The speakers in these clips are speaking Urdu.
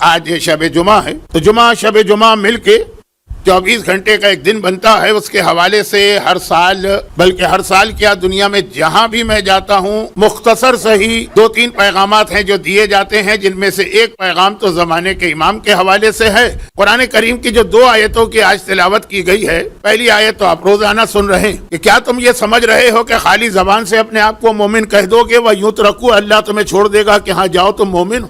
آج شب جمعہ ہے تو جمعہ شب جمعہ مل کے 24 گھنٹے کا ایک دن بنتا ہے. اس کے حوالے سے ہر سال، بلکہ ہر سال کیا دنیا میں جہاں بھی میں جاتا ہوں، مختصر سے ہی 2-3 پیغامات ہیں جو دیے جاتے ہیں، جن میں سے ایک پیغام تو زمانے کے امام کے حوالے سے ہے. قرآن کریم کی جو 2 آیتوں کی آج تلاوت کی گئی ہے، پہلی آیت تو آپ روزانہ سن رہے ہیں کہ کیا تم یہ سمجھ رہے ہو کہ خالی زبان سے اپنے آپ کو مومن کہہ دو گے وہ یوں رکھو، اللہ تمہیں چھوڑ دے گا کہ ہاں جاؤ تم مومن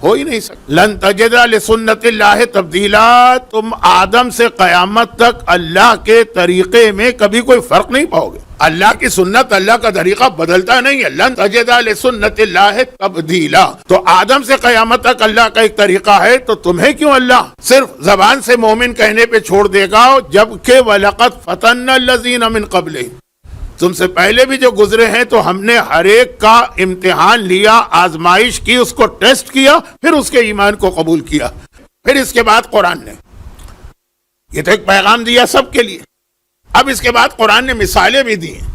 ہو ہی نہیں سکتا. لن تجد لسنت اللہ تبدیلا، تم آدم سے قیامت تک اللہ کے طریقے میں کبھی کوئی فرق نہیں پاؤ گے. اللہ کی سنت، اللہ کا طریقہ بدلتا نہیں ہے. لن تجد لسنت اللہ تبدیلا، تو آدم سے قیامت تک اللہ کا ایک طریقہ ہے، تو تمہیں کیوں اللہ صرف زبان سے مومن کہنے پہ چھوڑ دے گا، جبکہ وَلَقَدْ فَتَنَّا الَّذِينَ مِن قَبْلِهِمْ، تم سے پہلے بھی جو گزرے ہیں تو ہم نے ہر ایک کا امتحان لیا، آزمائش کی، اس کو ٹیسٹ کیا، پھر اس کے ایمان کو قبول کیا. پھر اس کے بعد قرآن نے یہ تو ایک پیغام دیا سب کے لیے. اب اس کے بعد قرآن نے مثالیں بھی دی ہیں،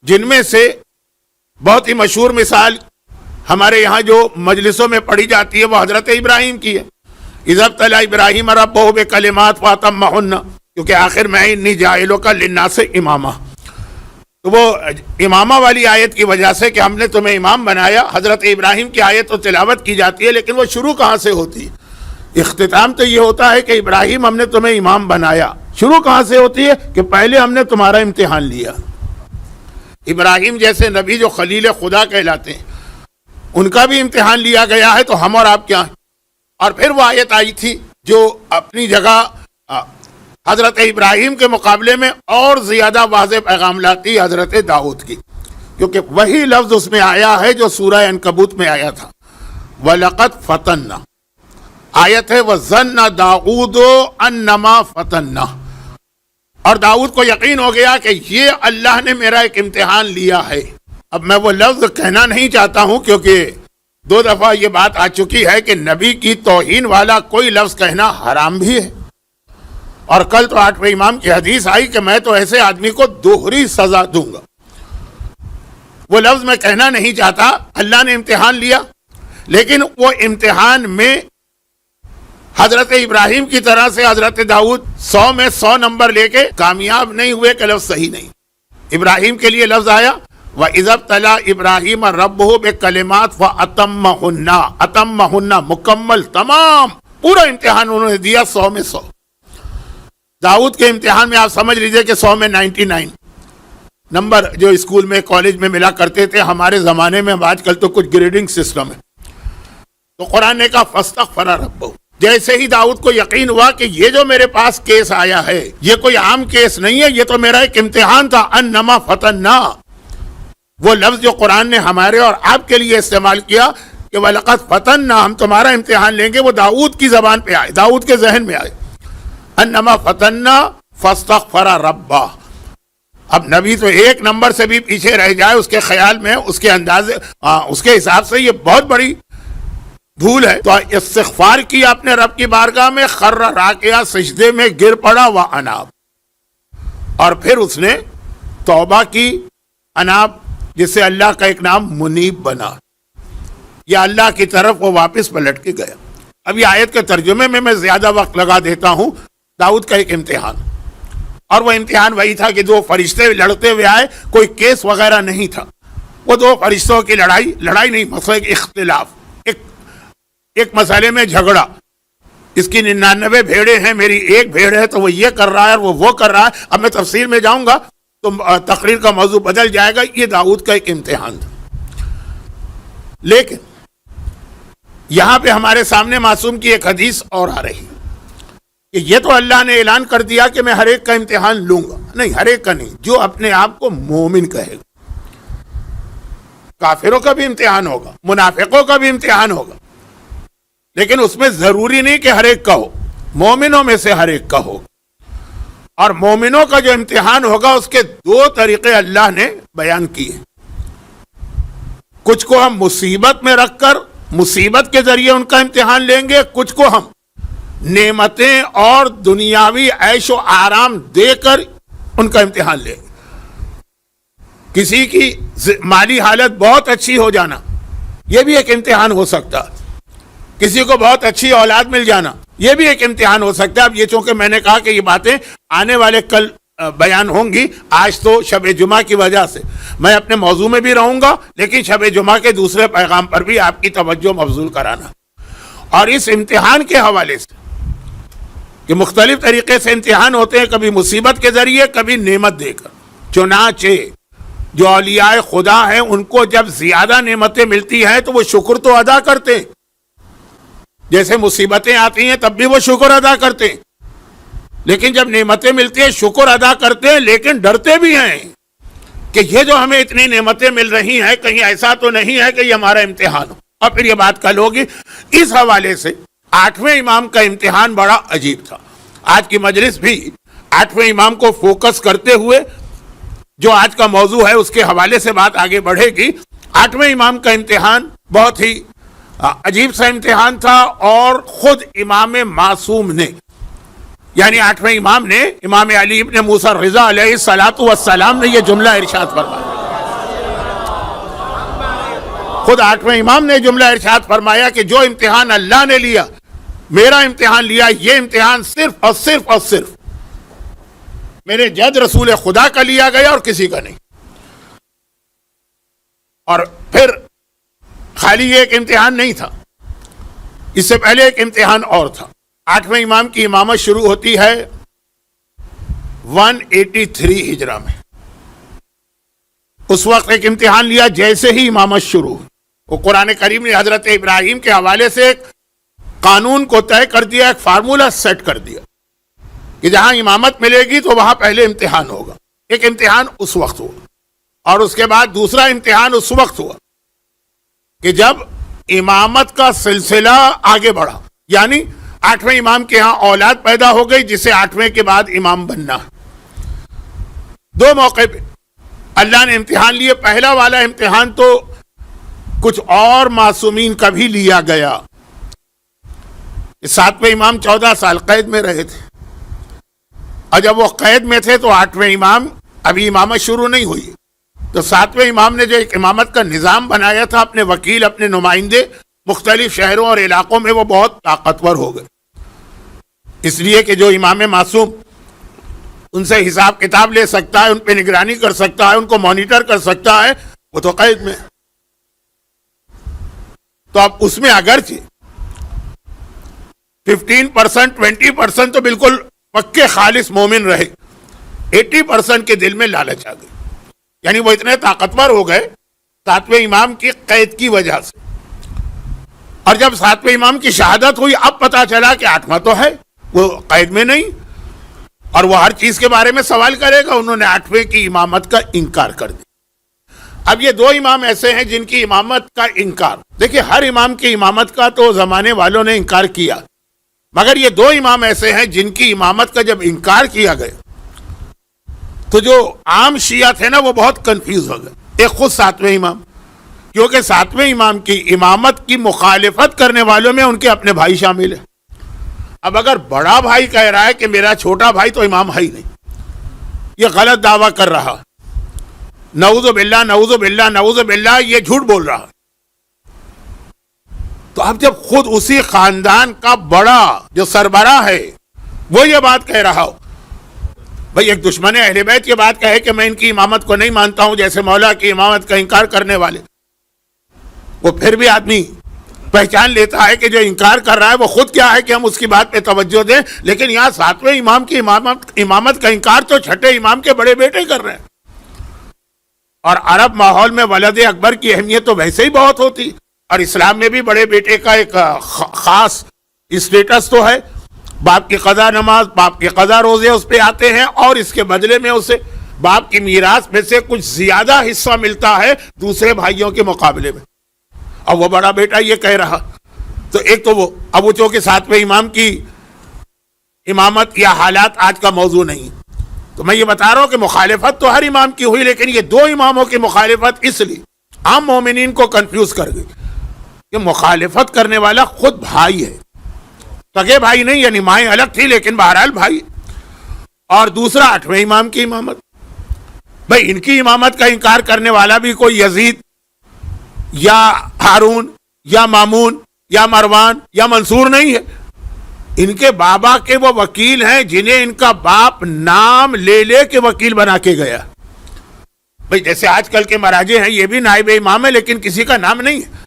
جن میں سے بہت ہی مشہور مثال ہمارے یہاں جو مجلسوں میں پڑھی جاتی ہے وہ حضرت ابراہیم کی ہے. اذ ابتلی ابراہیم ربہ بکلمات فاتمہن، کیونکہ آخر میں انی جاعلک للناس اماما، تو وہ امامہ والی آیت کی وجہ سے کہ ہم نے تمہیں امام بنایا. حضرت ابراہیم کی آیت تو تلاوت کی جاتی ہے، لیکن وہ شروع کہاں سے ہوتی ہے؟ اختتام تو یہ ہوتا ہے کہ ابراہیم ہم نے تمہیں امام بنایا. شروع کہاں سے ہوتی ہے؟ کہ پہلے ہم نے تمہارا امتحان لیا. ابراہیم جیسے نبی جو خلیل خدا کہلاتے ہیں، ان کا بھی امتحان لیا گیا ہے، تو ہم اور آپ کیا ہیں؟ اور پھر وہ آیت آئی تھی جو اپنی جگہ حضرت ابراہیم کے مقابلے میں اور زیادہ واضح پیغام لاتی، حضرت داؤد کی، کیونکہ وہی لفظ اس میں آیا ہے جو سورہ عنکبوت میں آیا تھا. وَلَقَدْ فَتَنَّا، آیت ہے وَظَنَّ دَاؤُودُ أَنَّمَا فَتَنَّا، اور داؤد کو یقین ہو گیا کہ یہ اللہ نے میرا ایک امتحان لیا ہے. اب میں وہ لفظ کہنا نہیں چاہتا ہوں، کیونکہ 2 دفعہ یہ بات آ چکی ہے کہ نبی کی توہین والا کوئی لفظ کہنا حرام بھی ہے. اور کل تو 8ویں امام کی حدیث آئی کہ میں تو ایسے آدمی کو دوہری سزا دوں گا. وہ لفظ میں کہنا نہیں چاہتا. اللہ نے امتحان لیا، لیکن وہ امتحان میں حضرت ابراہیم کی طرح سے حضرت داؤد 100 میں 100 نمبر لے کے کامیاب نہیں ہوئے کہ لفظ صحیح نہیں. ابراہیم کے لیے لفظ آیا وَإِذَا ابْتَلَىٰ إِبْرَاهِيمَ رَبُّهُ بِكَلِمَاتٍ فَأَتَمَّهُنَّ، أَتَمَّهُنَّ مکمل تمام پورا امتحان انہوں نے دیا 100 میں 100. داؤد کے امتحان میں آپ سمجھ لیجئے کہ 100 میں 99 نمبر جو اسکول میں کالج میں ملا کرتے تھے ہمارے زمانے میں. آج کل تو کچھ گریڈنگ سسٹم ہے. تو قرآن نے کہا فاستغفر ربہ، جیسے ہی داؤد کو یقین ہوا کہ یہ جو میرے پاس کیس آیا ہے یہ کوئی عام کیس نہیں ہے، یہ تو میرا ایک امتحان تھا. انما فتنا، وہ لفظ جو قرآن نے ہمارے اور آپ کے لیے استعمال کیا کہ وَلَقَدْ فَتَنَّا، ہم تمہارا امتحان لیں گے، وہ داؤد کی زبان پہ آئے، داؤد کے ذہن میں آئے. انما فتنا فاستغفر ربہ. اب نبی تو ایک نمبر سے بھی پیچھے رہ جائے اس کے خیال میں، اس کے اندازے، اس کے حساب سے یہ بہت بڑی بھول ہے. تو استغفار کیا اپنے رب کی بارگاہ میں، خر راکعا، سجدے میں گر پڑا، واناب، اور پھر اس نے توبہ کی. اناب جس سے اللہ کا ایک نام منیب بنا، یا اللہ کی طرف وہ واپس پلٹ کے گیا. اب یہ آیت کے ترجمے میں زیادہ وقت لگا دیتا ہوں. داؤد کا ایک امتحان، اور وہ امتحان وہی تھا کہ 2 فرشتے لڑتے ہوئے آئے، کوئی کیس وغیرہ نہیں تھا. وہ 2 فرشتوں کی لڑائی نہیں، مسئلہ ایک اختلاف، ایک مسئلے میں جھگڑا. اس کی 99 بھیڑیں ہیں، میری ایک بھیڑ ہے، تو وہ یہ کر رہا ہے اور وہ کر رہا ہے. اب میں تفصیل میں جاؤں گا تو تقریر کا موضوع بدل جائے گا. یہ داؤد کا ایک امتحان تھا. لیکن یہاں پہ ہمارے سامنے معصوم کی ایک حدیث اور آ رہی کہ یہ تو اللہ نے اعلان کر دیا کہ میں ہر ایک کا امتحان لوں گا. نہیں، ہر ایک کا نہیں، جو اپنے آپ کو مومن کہے گا. کافروں کا بھی امتحان ہوگا، منافقوں کا بھی امتحان ہوگا، لیکن اس میں ضروری نہیں کہ ہر ایک کا ہو. مومنوں میں سے ہر ایک کا ہو. اور مومنوں کا جو امتحان ہوگا اس کے 2 طریقے اللہ نے بیان کیے. کچھ کو ہم مصیبت میں رکھ کر مصیبت کے ذریعے ان کا امتحان لیں گے، کچھ کو ہم نعمتیں اور دنیاوی عیش و آرام دے کر ان کا امتحان لیں گے. کسی کی مالی حالت بہت اچھی ہو جانا یہ بھی ایک امتحان ہو سکتا ہے. کسی کو بہت اچھی اولاد مل جانا یہ بھی ایک امتحان ہو سکتا ہے. اب یہ چونکہ میں نے کہا کہ یہ باتیں آنے والے کل بیان ہوں گی, آج تو شب جمعہ کی وجہ سے میں اپنے موضوع میں بھی رہوں گا, لیکن شب جمعہ کے دوسرے پیغام پر بھی آپ کی توجہ مبذول کرانا. اور اس امتحان کے حوالے سے کہ مختلف طریقے سے امتحان ہوتے ہیں, کبھی مصیبت کے ذریعے, کبھی نعمت دے کر. چنانچہ جو اولیاء خدا ہیں ان کو جب زیادہ نعمتیں ملتی ہیں تو وہ شکر تو ادا کرتے ہیں, جیسے مصیبتیں آتی ہیں تب بھی وہ شکر ادا کرتے ہیں, لیکن جب نعمتیں ملتی ہیں شکر ادا کرتے ہیں, لیکن ڈرتے بھی ہیں کہ یہ جو ہمیں اتنی نعمتیں مل رہی ہیں کہیں ایسا تو نہیں ہے کہ یہ ہمارا امتحان ہو. اور پھر یہ بات کل ہوگی. اس حوالے سے 8ویں امام کا امتحان بڑا عجیب تھا. آج کی مجلس بھی 8ویں امام کو فوکس کرتے ہوئے جو آج کا موضوع ہے اس کے حوالے سے بات آگے بڑھے گی. 8ویں امام کا امتحان بہت ہی عجیب سا امتحان تھا, اور خود امام معصوم نے یعنی 8ویں امام نے, امام علی ابن موسیٰ رضا علیہ السلام نے یہ جملہ ارشاد فرمایا. خود 8ویں امام نے جملہ ارشاد فرمایا کہ جو امتحان اللہ نے لیا, میرا امتحان لیا, یہ امتحان صرف اور صرف اور صرف میرے جد رسول خدا کا لیا گیا اور کسی کا نہیں. اور پھر خالی یہ ایک امتحان نہیں تھا, اس سے پہلے ایک امتحان اور تھا. 8ویں امام کی امامت شروع ہوتی ہے 183 ہجرہ میں. اس وقت ایک امتحان لیا جیسے ہی امامت شروع ہوئی. وہ قرآن کریم نے حضرت ابراہیم کے حوالے سے ایک قانون کو طے کر دیا, ایک فارمولہ سیٹ کر دیا کہ جہاں امامت ملے گی تو وہاں پہلے امتحان ہوگا. ایک امتحان اس وقت ہوا, اور اس کے بعد دوسرا امتحان اس وقت ہوا کہ جب امامت کا سلسلہ آگے بڑھا, یعنی 8ویں امام کے ہاں اولاد پیدا ہو گئی جسے 8ویں کے بعد امام بننا ہے. دو موقع پہ اللہ نے امتحان لیے. پہلا والا امتحان تو کچھ اور معصومین کا بھی لیا گیا. 7ویں امام 14 سال قید میں رہے تھے, اور جب وہ قید میں تھے تو 8ویں امام ابھی امامت شروع نہیں ہوئی, تو 7ویں امام نے جو ایک امامت کا نظام بنایا تھا, اپنے وکیل, اپنے نمائندے مختلف شہروں اور علاقوں میں, وہ بہت طاقتور ہو گئے. اس لیے کہ جو امام معصوم ان سے حساب کتاب لے سکتا ہے, ان پہ نگرانی کر سکتا ہے, ان کو مانیٹر کر سکتا ہے, وہ تو قید میں. تو اب اس میں اگرچہ 15% 20% تو بالکل پکے خالص مومن رہے, 80% کے دل میں لالچ آ گئی. یعنی وہ اتنے طاقتور ہو گئے 7ویں امام کی قید کی وجہ سے. اور جب 7ویں امام کی شہادت ہوئی, اب پتا چلا کہ 8واں تو ہے, وہ قید میں نہیں, اور وہ ہر چیز کے بارے میں سوال کرے گا. انہوں نے 8ویں کی امامت کا انکار کر دیا. اب یہ دو امام ایسے ہیں جن کی امامت کا انکار, دیکھیں ہر امام کی امامت کا تو زمانے والوں نے انکار کیا, مگر یہ دو امام ایسے ہیں جن کی امامت کا جب انکار کیا گیا تو جو عام شیعہ تھے نا وہ بہت کنفیوز ہو گئے. ایک خود 7ویں امام, کیونکہ 7ویں امام کی امامت کی مخالفت کرنے والوں میں ان کے اپنے بھائی شامل ہیں. اب اگر بڑا بھائی کہہ رہا ہے کہ میرا چھوٹا بھائی تو امام ہے ہی نہیں, یہ غلط دعویٰ کر رہا, نعوذ باللہ نعوذ باللہ نعوذ باللہ, یہ جھوٹ بول رہا. تو اب جب خود اسی خاندان کا بڑا جو سربراہ ہے وہ یہ بات کہہ رہا ہو, بھئی ایک دشمن اہل بیت یہ بات کہے کہ میں ان کی امامت کو نہیں مانتا ہوں, جیسے مولا کی امامت کا انکار کرنے والے, وہ پھر بھی آدمی پہچان لیتا ہے کہ جو انکار کر رہا ہے وہ خود کیا ہے کہ ہم اس کی بات پہ توجہ دیں. لیکن یہاں 7ویں امام کی امامت کا انکار تو چھٹے امام کے بڑے بیٹے کر رہے ہیں. اور عرب ماحول میں ولد اکبر کی اہمیت تو ویسے ہی بہت ہوتی, اور اسلام میں بھی بڑے بیٹے کا ایک خاص اسٹیٹس تو ہے. باپ کی قضا نماز, باپ کی قضا روزے اس پہ آتے ہیں, اور اس کے بدلے میں اسے باپ کی میراث میں سے کچھ زیادہ حصہ ملتا ہے دوسرے بھائیوں کے مقابلے میں. اور وہ بڑا بیٹا یہ کہہ رہا, تو ایک تو وہ اب وہ چونکہ 7ویں امام کی امامت یا حالات آج کا موضوع نہیں, تو میں یہ بتا رہا ہوں کہ مخالفت تو ہر امام کی ہوئی, لیکن یہ دو اماموں کی مخالفت اس لیے عام مومنین کو کنفیوز کر گئی کہ مخالفت کرنے والا خود بھائی ہے, سگے بھائی نہیں, یعنی مائیں الگ تھی لیکن بہرحال بھائی. اور دوسرا 8ویں امام کی امامت, بھائی ان کی امامت کا انکار کرنے والا بھی کوئی یزید یا ہارون یا مامون یا مروان یا منصور نہیں ہے، ان کے بابا کے وہ وکیل ہیں جنہیں ان کا باپ نام لے لے کے وکیل بنا کے گیا. بھئی جیسے آج کل کے مراجع ہیں، یہ بھی نائب امام ہے لیکن کسی کا نام نہیں ہے.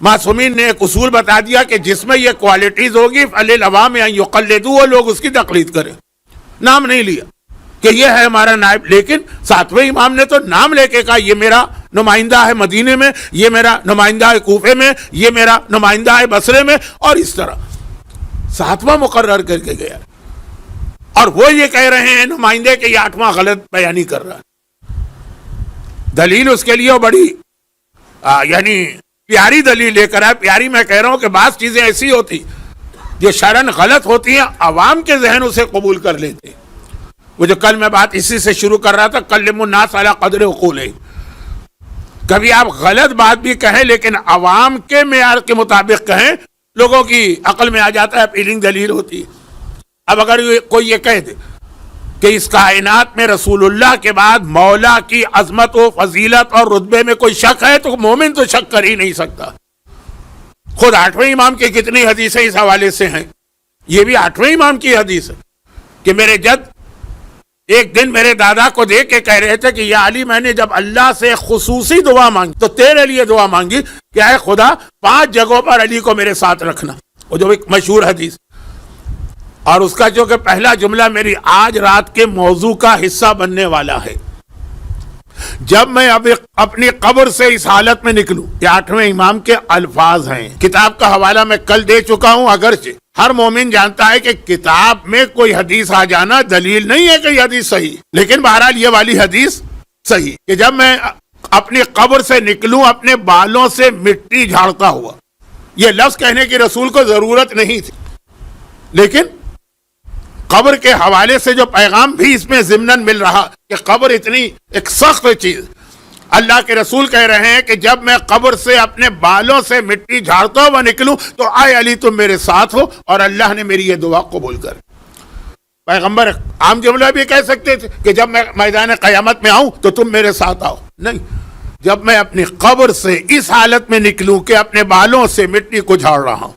معصومین نے ایک اصول بتا دیا کہ جس میں یہ کوالٹیز ہوگی فَلِلْعَوَامِ أَن يُقَلِّدُوا، وہ لوگ اس کی تقلید کریں. نام نہیں لیا کہ یہ ہے ہمارا نائب، لیکن ساتویں امام نے تو نام لے کے کہا یہ میرا نمائندہ ہے مدینے میں، یہ میرا نمائندہ ہے کوفے میں، یہ میرا نمائندہ ہے بصرے میں، اور اس طرح ساتواں مقرر کر کے گیا. اور وہ یہ کہہ رہے ہیں نمائندے کہ یہ آٹھواں غلط بیانی کر رہا ہے. دلیل اس کے لیے بڑی یعنی پیاری دلیل لے کر ہے. پیاری میں کہہ رہا ہوں کہ بعض چیزیں ایسی ہوتی جو شرعاً غلط ہوتی ہیں، عوام کے ذہن اسے قبول کر لیتے ہیں. وہ جو کل میں بات اسی سے شروع کر رہا تھا، کلموا الناس علی قدر عقولہم. کبھی آپ غلط بات بھی کہیں لیکن عوام کے معیار کے مطابق کہیں، لوگوں کی عقل میں آ جاتا ہے، اپیلنگ دلیل ہوتی ہے. اب اگر کوئی یہ کہہ دے کہ اس کائنات میں رسول اللہ کے بعد مولا کی عظمت و فضیلت اور رتبے میں کوئی شک ہے، تو مومن تو شک کر ہی نہیں سکتا. خود آٹھویں امام کی کتنی حدیثیں اس حوالے سے ہیں. یہ بھی آٹھویں امام کی حدیث ہے کہ میرے جد ایک دن میرے دادا کو دیکھ کے کہہ رہے تھے کہ یا علی، میں نے جب اللہ سے خصوصی دعا مانگی تو تیرے لیے دعا مانگی کہ اے خدا 5 جگہوں پر علی کو میرے ساتھ رکھنا. وہ جو ایک مشہور حدیث، اور اس کا جو کہ پہلا جملہ میری آج رات کے موضوع کا حصہ بننے والا ہے. جب میں اب اپنی قبر سے اس حالت میں نکلوں، یہ آٹھویں امام کے الفاظ ہیں. کتاب کا حوالہ میں کل دے چکا ہوں. اگرچہ ہر مومن جانتا ہے کہ کتاب میں کوئی حدیث آ جانا دلیل نہیں ہے کہ یہ حدیث صحیح، لیکن بہرحال یہ والی حدیث صحیح کہ جب میں اپنی قبر سے نکلوں اپنے بالوں سے مٹی جھاڑتا ہوا. یہ لفظ کہنے کی رسول کو ضرورت نہیں تھی، لیکن قبر کے حوالے سے جو پیغام بھی اس میں ضمناً مل رہا کہ قبر اتنی ایک سخت چیز. اللہ کے رسول کہہ رہے ہیں کہ جب میں قبر سے اپنے بالوں سے مٹی جھاڑتا ہوا نکلوں تو اے علی تم میرے ساتھ ہو، اور اللہ نے میری یہ دعا قبول کر. پیغمبر عام جملہ بھی کہہ سکتے تھے کہ جب میں میدان قیامت میں آؤں تو تم میرے ساتھ آؤ. نہیں، جب میں اپنی قبر سے اس حالت میں نکلوں کہ اپنے بالوں سے مٹی کو جھاڑ رہا ہوں.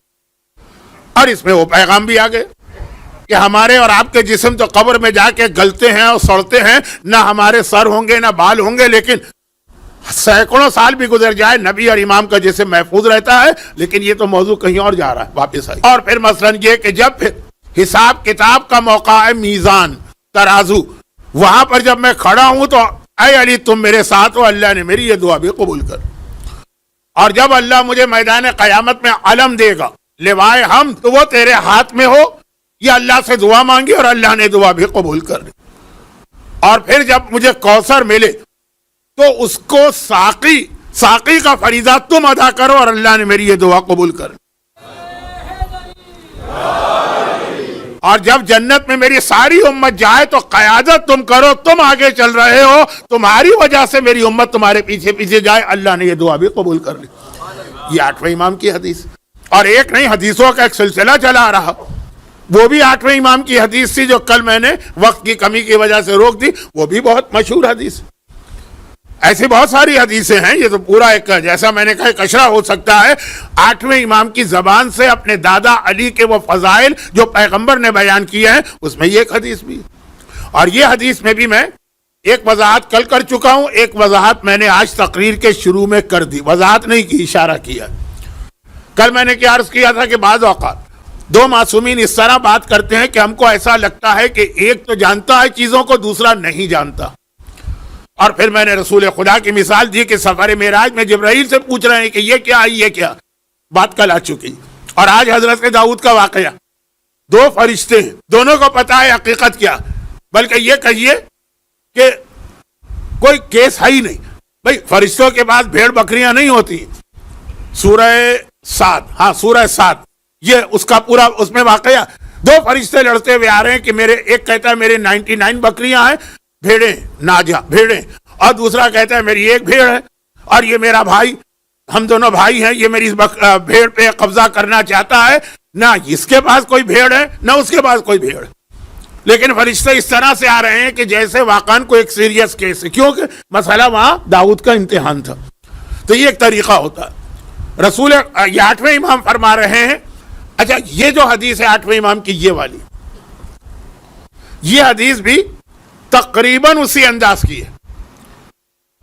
اور اس میں وہ پیغام بھی آ گئے کہ ہمارے اور آپ کے جسم تو قبر میں جا کے گلتے ہیں اور سڑتے ہیں، نہ ہمارے سر ہوں گے نہ بال ہوں گے، لیکن سینکڑوں سال بھی گزر جائے نبی اور امام کا جسم محفوظ رہتا ہے. لیکن یہ تو موضوع کہیں اور جا رہا ہے، واپس آئی. اور پھر مثلاً یہ کہ جب پھر حساب کتاب کا موقع ہے، میزان ترازو، وہاں پر جب میں کھڑا ہوں تو اے علی تم میرے ساتھ ہو، اللہ نے میری یہ دعا بھی قبول کر. اور جب اللہ مجھے میدان قیامت میں علم دے گا، لوائے حمد، تو وہ تیرے ہاتھ میں ہو. یہ اللہ سے دعا مانگی اور اللہ نے دعا بھی قبول کر لی. اور پھر جب مجھے کوثر ملے تو اس کو ساقی کا فریضہ تم ادا کرو، اور اللہ نے میری یہ دعا قبول کر لی. اور جب جنت میں میری ساری امت جائے تو قیادت تم کرو، تم آگے چل رہے ہو، تمہاری وجہ سے میری امت تمہارے پیچھے پیچھے جائے، اللہ نے یہ دعا بھی قبول کر لی. یہ آٹھویں امام کی حدیث. اور ایک نہیں، حدیثوں کا ایک سلسلہ چلا رہا. وہ بھی آٹھویں امام کی حدیث تھی جو کل میں نے وقت کی کمی کی وجہ سے روک دی. وہ بھی بہت مشہور حدیث. ایسی بہت ساری حدیثیں ہیں. یہ تو پورا ایک، جیسا میں نے کہا، کشرا ہو سکتا ہے. آٹھویں امام کی زبان سے اپنے دادا علی کے وہ فضائل جو پیغمبر نے بیان کیے ہیں، اس میں یہ ایک حدیث بھی. اور یہ حدیث میں بھی میں ایک وضاحت کل کر چکا ہوں، ایک وضاحت میں نے آج تقریر کے شروع میں کر دی. وضاحت نہیں کی، اشارہ کیا. کل میں نے کیا عرض کیا تھا کہ بعض اوقات دو معصومین اس طرح بات کرتے ہیں کہ ہم کو ایسا لگتا ہے کہ ایک تو جانتا ہے چیزوں کو، دوسرا نہیں جانتا. اور پھر میں نے رسول خدا کی مثال دی کہ سفر معراج میں جبرائیل سے پوچھ رہے ہیں کہ یہ کیا ہے، یہ کیا. بات کل آ چکی. اور آج حضرت داؤد کا واقعہ، 2 فرشتے ہیں، دونوں کو پتا ہے حقیقت کیا. بلکہ یہ کہیے کہ کوئی کیس ہے ہی نہیں. بھائی فرشتوں کے بعد بھیڑ بکریاں نہیں ہوتی. سورہ سعد یہ اس کا پورا اس میں واقعہ. 2 فرشتے لڑتے ہوئے آ رہے ہیں کہ ایک کہتا ہے میرے 99 بکریاں ہیں، بھیڑیں، اور دوسرا کہتا ہے میری 1 بھیڑ ہے، اور یہ میرا بھائی، ہم دونوں بھائی ہیں، یہ میری بھیڑ پہ قبضہ کرنا چاہتا ہے. نہ اس کے پاس کوئی بھیڑ ہے نہ اس کے پاس کوئی بھیڑ. لیکن فرشتے اس طرح سے آ رہے ہیں کہ جیسے واقعاً کوئی ایک سیریس کیس ہے، کیونکہ مسئلہ وہاں داؤد کا امتحان تھا. تو یہ ایک طریقہ ہوتا ہے. رسول یہ 8ویں امام فرما رہے ہیں. اچھا یہ جو حدیث ہے 8ویں امام کی یہ والی, یہ حدیث بھی تقریباً اسی انداز کی ہے.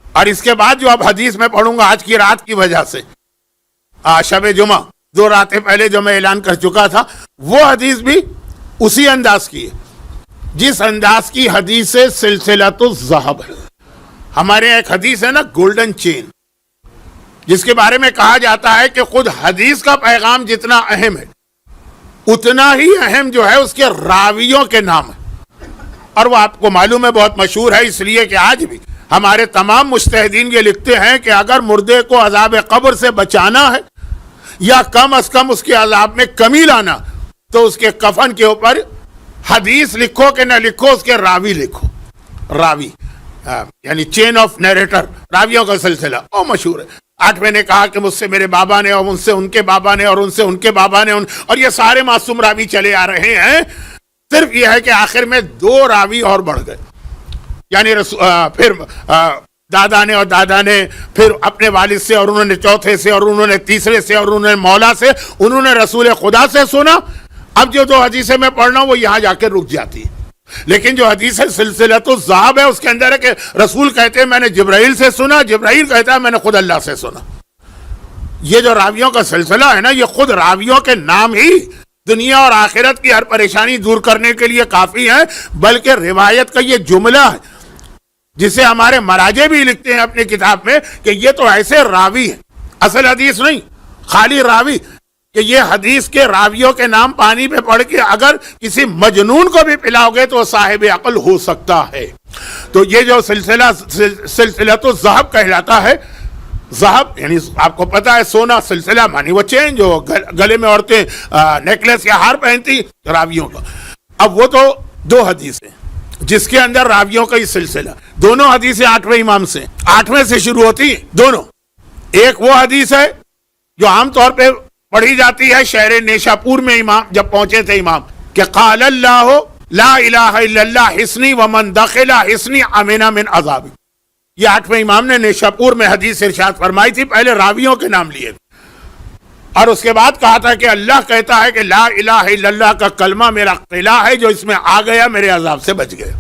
اور اس کے بعد جو اب حدیث میں پڑھوں گا آج کی رات کی وجہ سے, شب جمعہ 2 راتیں پہلے جو میں اعلان کر چکا تھا, وہ حدیث بھی اسی انداز کی ہے جس انداز کی حدیث سلسلۃ الذہب ہے. ہمارے ایک حدیث ہے نا گولڈن چین, جس کے بارے میں کہا جاتا ہے کہ خود حدیث کا پیغام جتنا اہم ہے اتنا ہی اہم جو ہے اس کے راویوں کے نام ہے. اور وہ آپ کو معلوم ہے بہت مشہور ہے, اس لیے کہ آج بھی ہمارے تمام مجتہدین یہ لکھتے ہیں کہ اگر مردے کو عذاب قبر سے بچانا ہے یا کم از کم اس کے عذاب میں کمی لانا, تو اس کے کفن کے اوپر حدیث لکھو کہ نہ لکھو, اس کے راوی لکھو. راوی یعنی چین آف نیریٹر, راویوں کا سلسلہ وہ مشہور ہے. 8ویں نے کہا کہ مجھ سے میرے بابا نے, اور ان سے ان کے بابا نے, اور ان سے ان کے بابا نے, اور یہ سارے معصوم راوی چلے آ رہے ہیں. صرف یہ ہے کہ آخر میں 2 راوی اور بڑھ گئے, یعنی پھر دادا نے اور دادا نے, پھر اپنے والد سے, اور انہوں نے چوتھے سے, اور انہوں نے تیسرے سے, اور انہوں نے مولا سے, انہوں نے رسول خدا سے سنا. اب جو 2 حدیثیں میں پڑھ رہا ہوں وہ یہاں جا کے رک جاتی ہے. لیکن جو حدیث ہے سلسلۃ الذہب ہے, اس کے اندر ہے کہ رسول کہتے ہیں میں نے جبرائیل سے سنا, جبرائیل کہتا ہے میں نے خود اللہ سے سنا. یہ جو راویوں کا سلسلہ ہے نا, یہ خود راویوں کے نام ہی دنیا اور آخرت کی ہر پریشانی دور کرنے کے لیے کافی ہیں. بلکہ روایت کا یہ جملہ ہے جسے ہمارے مراجع بھی لکھتے ہیں اپنی کتاب میں کہ یہ تو ایسے راوی ہیں, اصل حدیث نہیں, خالی راوی, کہ یہ حدیث کے راویوں کے نام پانی پہ پڑھ کے اگر کسی مجنون کو بھی پلاؤ گے تو صاحب عقل ہو سکتا ہے. تو یہ جو سلسلۃ الذہب کہلاتا ہے, ذہب یعنی آپ کو پتا ہے سونا, سلسلہ مانی وہ چین جو گلے میں عورتیں نیکلس یا ہار پہنتی راویوں کا. اب وہ تو 2 حدیث ہیں جس کے اندر راویوں کا یہ سلسلہ, دونوں حدیثیں 8ویں امام سے, 8ویں سے شروع ہوتی ہیں دونوں. ایک وہ حدیث ہے جو عام طور پہ پڑھی جاتی ہے شہر نیشاپور میں امام جب پہنچے تھے امام, کہ قال اللہ لا الہ الا اللہ حصنی ومن دخل حصنی امن من عذابی. یہ 8ویں امام نے نیشاپور میں حدیث ارشاد فرمائی تھی. پہلے راویوں کے نام لیے اور اس کے بعد کہا تھا کہ اللہ کہتا ہے کہ لا الہ الا اللہ کا کلمہ میرا قلعہ ہے, جو اس میں آ گیا میرے عذاب سے بچ گیا.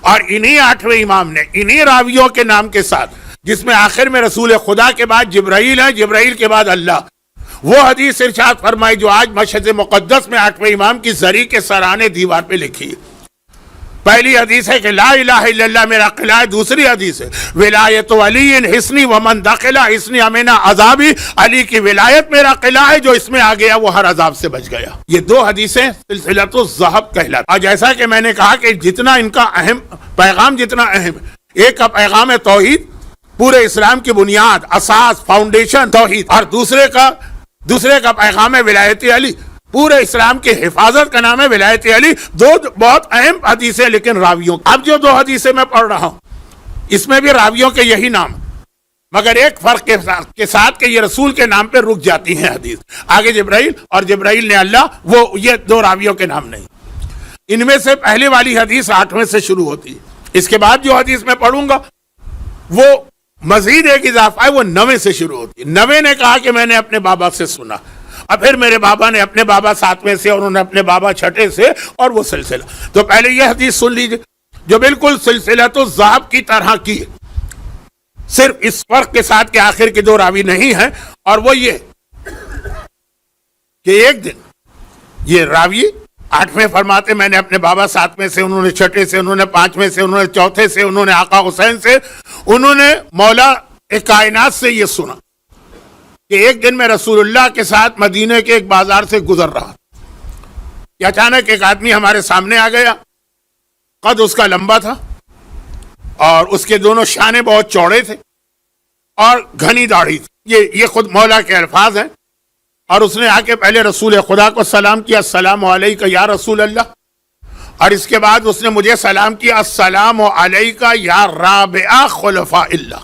اور انہی 8ویں امام نے انہی راویوں کے نام کے ساتھ, جس میں آخر میں رسول خدا کے بعد جبرائیل ہے, جبرائیل کے بعد اللہ, وہ حدیث ارشاد فرمائی جو آج مشہد مقدس میں 8ویں امام کی زری کے سرانے دیوار پہ لکھی ہے. پہلی حدیث ہے کہ لا الہ الا اللہ میرا قلعہ ہے. دوسری حدیث ہے ولایت علی حصنی ومن دخل حصنی امن عذابی, علی کی ولایت میرا قلعہ ہے, جو اس میں آ گیا وہ ہر عذاب سے بچ گیا. یہ 2 حدیثیں سلسلۃ الذہب کہلاتی. اور جیسا کہ میں نے کہا کہ جتنا ان کا اہم پیغام جتنا اہم ہے, ایک کا پیغام ہے توحید, پورے اسلام کی بنیاد, اساس, فاؤنڈیشن توحید, اور دوسرے کا پیغام ہے ولایت علی, پورے اسلام کی حفاظت کا نام ہے ولایت علی. 2 بہت اہم حدیثیں لیکن راویوں. اب جو 2 حدیثیں میں پڑھ رہا ہوں اس میں بھی راویوں کے یہی نام, مگر ایک فرق کے ساتھ کہ یہ رسول کے نام پہ رک جاتی ہیں حدیث. آگے جبرائیل اور جبرائیل نے اللہ, وہ یہ 2 راویوں کے نام نہیں. ان میں سے پہلے والی حدیث 8ویں سے شروع ہوتی ہے. اس کے بعد جو حدیث میں پڑھوں گا وہ مزید ایک اضافہ ہے, وہ 9ویں سے شروع ہوتی ہے. 9ویں نے کہا کہ میں نے اپنے بابا سے سنا, اور پھر میرے بابا نے اپنے بابا 7ویں سے, اور انہوں نے اپنے بابا 6 سے, اور وہ سلسلہ. تو پہلے یہ حدیث سن لیجئے جو بالکل سلسلۃ الذہب کی طرح کی ہے, صرف اس فرق کے ساتھ کہ آخر کے 2 راوی نہیں ہیں, اور وہ یہ کہ ایک دن یہ راوی 8ویں فرماتے میں نے اپنے بابا 7ویں سے, انہوں نے 6 سے, انہوں نے 5ویں سے, انہوں نے 4 سے, انہوں نے آقا حسین سے, انہوں نے مولا کائنات سے یہ سنا کہ ایک دن میں رسول اللہ کے ساتھ مدینے کے ایک بازار سے گزر رہا کہ اچانک ایک آدمی ہمارے سامنے آ گیا. قد اس کا لمبا تھا اور اس کے دونوں شانے بہت چوڑے تھے اور گھنی داڑھی تھی. یہ خود مولا کے الفاظ ہیں. اور اس نے آ کے پہلے رسول خدا کو سلام کیا, السلام علیکہ یا رسول اللہ, اور اس کے بعد اس نے مجھے سلام کیا, السلام علیکہ یا رابع خلفاء اللہ,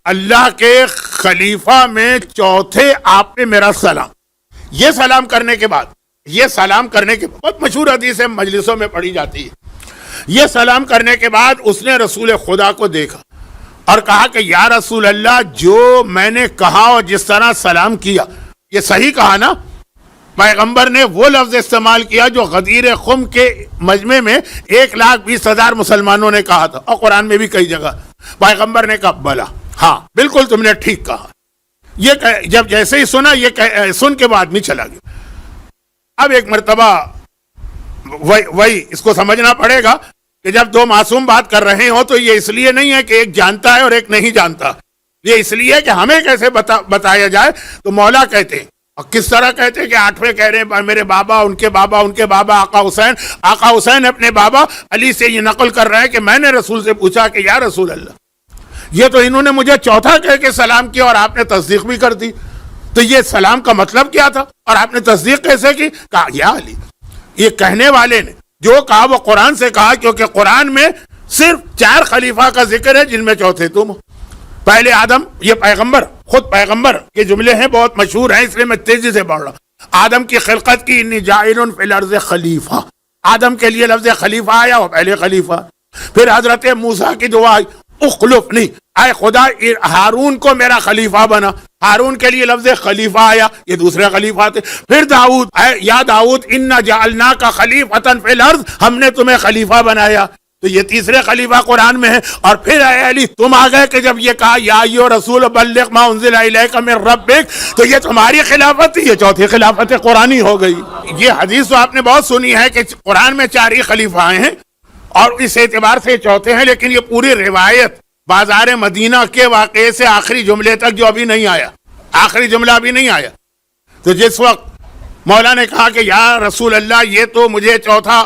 اللہ کے خلیفہ میں 4تھے آپ پہ میرا سلام. یہ سلام کرنے کے بعد بہت مشہور حدیث ہے, مجلسوں میں پڑھی جاتی ہے. یہ سلام کرنے کے بعد اس نے رسول خدا کو دیکھا اور کہا کہ یا رسول اللہ جو میں نے کہا اور جس طرح سلام کیا یہ صحیح کہا نا؟ پیغمبر نے وہ لفظ استعمال کیا جو غدیر خم کے مجمع میں 1,20,000 مسلمانوں نے کہا تھا، اور قرآن میں بھی کئی جگہ پیغمبر نے کہا بلا، ہاں بالکل تم نے ٹھیک کہا. یہ جب جیسے ہی سنا یہ سن کے بعد نہیں چلا گیا. اب ایک مرتبہ وہی اس کو سمجھنا پڑے گا کہ جب دو معصوم بات کر رہے ہوں تو یہ اس لیے نہیں ہے کہ ایک جانتا ہے اور ایک نہیں جانتا، یہ اس لیے کہ ہمیں کیسے بتایا جائے. تو مولا کہتے ہیں، اور کس طرح کہتے ہیں کہ 8ویں کہہ رہے ہیں میرے بابا ان کے بابا آقا حسین اپنے بابا علی سے یہ نقل کر رہے ہیں کہ میں نے رسول سے پوچھا کہ یا رسول اللہ یہ تو انہوں نے مجھے چوتھا کہہ کے سلام کیا اور آپ نے تصدیق بھی کر دی، تو یہ سلام کا مطلب کیا تھا اور آپ نے تصدیق کیسے کی؟ کہا یا علی، یہ کہنے والے نے جو کہا وہ قرآن سے کہا، کیونکہ قرآن میں صرف 4 خلیفہ کا ذکر ہے جن میں چوتھے تم. پہلے آدم، یہ پیغمبر خود پیغمبر کے جملے ہیں، بہت مشہور ہیں اس لیے میں تیزی سے پڑھ رہا ہوں. آدم کی خلقت کی انی جاعل فی الارض خلیفہ، آدم کے لیے لفظ خلیفہ آیا، وہ پہلے خلیفہ. پھر حضرت موسیٰ کی دعا اخلفنی، اے خدا ہارون کو میرا خلیفہ بنا، ہارون کے لیے لفظ خلیفہ آیا، یہ دوسرے خلیفہ تھے. پھر داؤد، اے یا داؤد انا جعلناک خلیفۃ فی الارض، ہم نے تمہیں خلیفہ بنایا، تو یہ تیسرے خلیفہ قرآن میں ہے. اور پھر اے علی تم آ گئے کہ جب یہ کہا یا ایھا رسول بلغ ما انزل الیک من ربک، تو یہ تمہاری خلافت تھی، یہ چوتھی خلافت قرآنی ہو گئی. یہ حدیث تو آپ نے بہت سنی ہے کہ قرآن میں 4 ہی خلیفہ آئے ہیں اور اس اعتبار سے چوتھے ہیں، لیکن یہ پوری روایت بازار مدینہ کے واقعے سے آخری جملے تک جو ابھی نہیں آیا، آخری جملہ ابھی نہیں آیا. تو جس وقت مولا نے کہا کہ یا رسول اللہ یہ تو مجھے چوتھا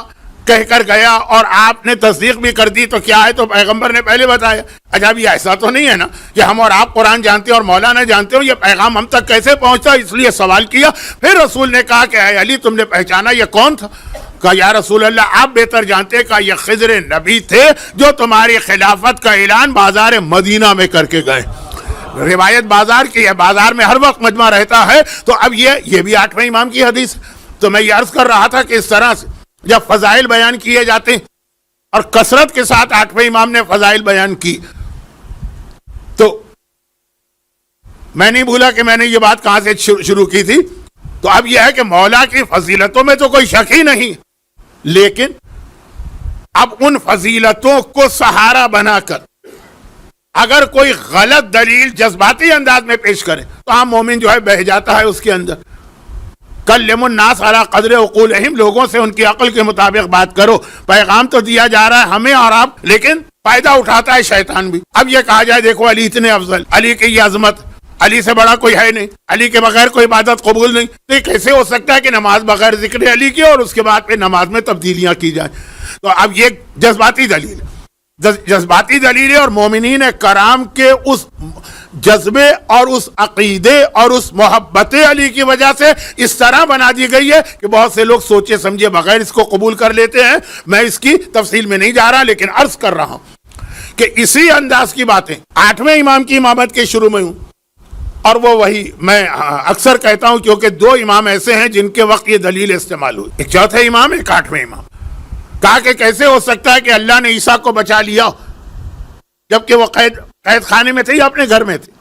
کہہ کر گیا اور آپ نے تصدیق بھی کر دی، تو کیا ہے؟ تو پیغمبر نے پہلے بتایا. اچھا یہ ایسا تو نہیں ہے نا کہ ہم اور آپ قرآن جانتے اور مولا نہ جانتے ہو، یہ پیغام ہم تک کیسے پہنچتا؟ اس لیے سوال کیا. پھر رسول نے کہا کہ اے علی تم نے پہچانا یہ کون تھا؟ کہا یا رسول اللہ آپ بہتر جانتے. کہا یہ خضر نبی تھے جو تمہاری خلافت کا اعلان بازار مدینہ میں کر کے گئے. روایت بازار کی ہے، بازار میں ہر وقت مجمع رہتا ہے. تو اب یہ بھی 8ویں امام کی حدیث. تو میں یہ عرض کر رہا تھا کہ اس طرح سے جب فضائل بیان کیے جاتے ہیں اور کثرت کے ساتھ 8ویں امام نے فضائل بیان کی، تو میں نہیں بھولا کہ میں نے یہ بات کہاں سے شروع کی تھی. تو اب یہ ہے کہ مولا کی فضیلتوں میں تو کوئی شک ہی نہیں، لیکن اب ان فضیلتوں کو سہارا بنا کر اگر کوئی غلط دلیل جذباتی انداز میں پیش کرے تو عام مومن جو ہے بہہ جاتا ہے اس کے اندر. کلم الناس علی قدر عقولہم، لوگوں سے ان کی عقل کے مطابق بات کرو. پیغام تو دیا جا رہا ہے ہمیں اور آپ، لیکن فائدہ اٹھاتا ہے شیطان بھی. اب یہ کہا جائے دیکھو علی اتنے افضل، علی کی یہ عظمت، علی سے بڑا کوئی ہے نہیں، علی کے بغیر کوئی عبادت قبول نہیں. تو یہ کیسے ہو سکتا ہے کہ نماز بغیر ذکر علی کی اور اس کے بعد پھر نماز میں تبدیلیاں کی جائیں؟ تو اب یہ جذباتی دلیل ہے، جذباتی دلیل ہے. اور مومنین کرام کے اس جذبے اور اس عقیدے اور اس محبت علی کی وجہ سے اس طرح بنا دی گئی ہے کہ بہت سے لوگ سوچے سمجھے بغیر اس کو قبول کر لیتے ہیں. میں اس کی تفصیل میں نہیں جا رہا، لیکن عرض کر رہا ہوں کہ اسی انداز کی باتیں 8ویں امام کی امامت کے شروع میں ہوں. اور وہی میں اکثر کہتا ہوں کیونکہ 2 امام ایسے ہیں جن کے وقت یہ دلیل استعمال ہوئی، ایک چوتھے امام ایک 8ویں امام. کہا کہ کیسے ہو سکتا ہے کہ اللہ نے عیسیٰ کو بچا لیا جبکہ وہ قید خانے میں تھے یا اپنے گھر میں تھے،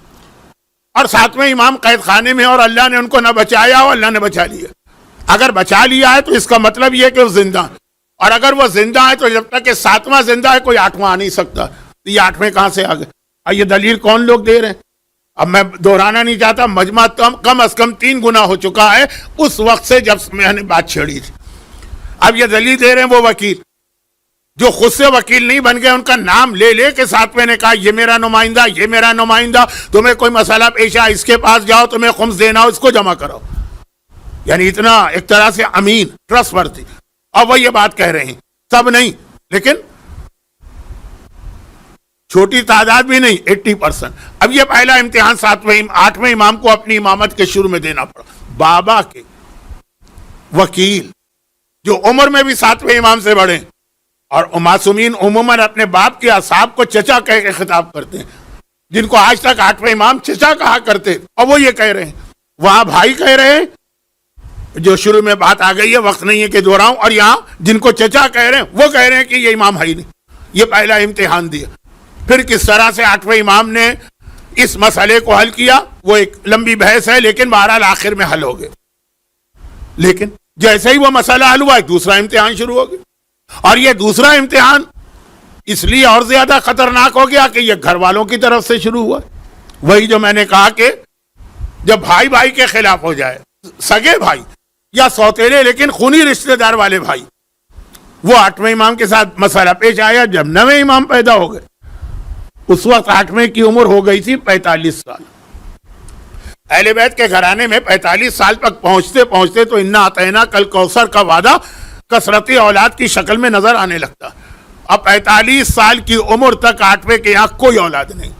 اور 7ویں امام قید خانے میں اور اللہ نے ان کو نہ بچایا اور اللہ نے بچا لیا. اگر بچا لیا ہے تو اس کا مطلب یہ ہے کہ وہ زندہ ہے، اور اگر وہ زندہ ہے تو جب تک کہ 7واں زندہ ہے کوئی 8واں آ نہیں سکتا. تو یہ 8ویں کہاں سے آ گئے؟ یہ دلیل کون لوگ دے رہے ہیں؟ اب میں دہرانا نہیں چاہتا، مجمع کم از کم 3 گنا ہو چکا ہے اس وقت سے جب میں نے بات چھیڑی تھی. اب یہ دلیل دے رہے ہیں وہ وکیل جو خود سے وکیل نہیں بن گئے، ان کا نام لے لے کے 7ویں نے کہا یہ میرا نمائندہ، یہ میرا نمائندہ، تمہیں کوئی مسئلہ پیش آ اس کے پاس جاؤ، تمہیں خمس دینا ہو اس کو جمع کرو. یعنی اتنا ایک طرح سے امین، ٹرسٹ ورتھی. اور وہ یہ بات کہہ رہے ہیں، سب نہیں لیکن چھوٹی تعداد بھی نہیں، 80%. اب یہ پہلا امتحان 8ویں امام کو اپنی امامت کے شروع میں دینا پڑا. بابا کے وکیل جو عمر میں بھی 7ویں امام سے بڑے، اور معصومین عموماً اپنے باپ کے اصحاب کو چچا کہہ کے خطاب کرتے ہیں، جن کو آج تک 8ویں امام چچا کہا کرتے، اور وہ یہ کہہ رہے ہیں. وہاں بھائی کہہ رہے ہیں، جو شروع میں بات آ گئی ہے، وقت نہیں ہے کہ دہراؤں. اور یہاں جن کو چچا کہہ رہے ہیں وہ کہہ رہے ہیں کہ یہ امام ہے ہی نہیں. یہ پہلا امتحان دیا. پھر کس طرح سے 8ویں امام نے اس مسئلے کو حل کیا وہ ایک لمبی بحث ہے، لیکن بہرحال آخر میں حل ہو گئے. لیکن جیسے ہی وہ مسئلہ حل ہوا ایک دوسرا امتحان شروع ہو گیا، اور یہ دوسرا امتحان اس لیے اور زیادہ خطرناک ہو گیا کہ یہ گھر والوں کی طرف سے شروع ہوا. وہی جو میں نے کہا کہ جب بھائی بھائی کے خلاف ہو جائے، سگے بھائی یا سوتیلے لیکن خونی رشتہ دار والے بھائی، وہ 8ویں امام کے ساتھ مسئلہ پیش آیا. جب 9ویں امام پیدا ہو گئے اس وقت 8ویں کی عمر ہو گئی تھی 45 سال. اہل بیت کے گھرانے میں 45 سال تک پہنچتے پہنچتے تو انا اعطینا کل کوثر کا وعدہ کثرتی اولاد کی شکل میں نظر آنے لگتا. اب 45 سال کی عمر تک 8ویں کے یہاں کوئی اولاد نہیں.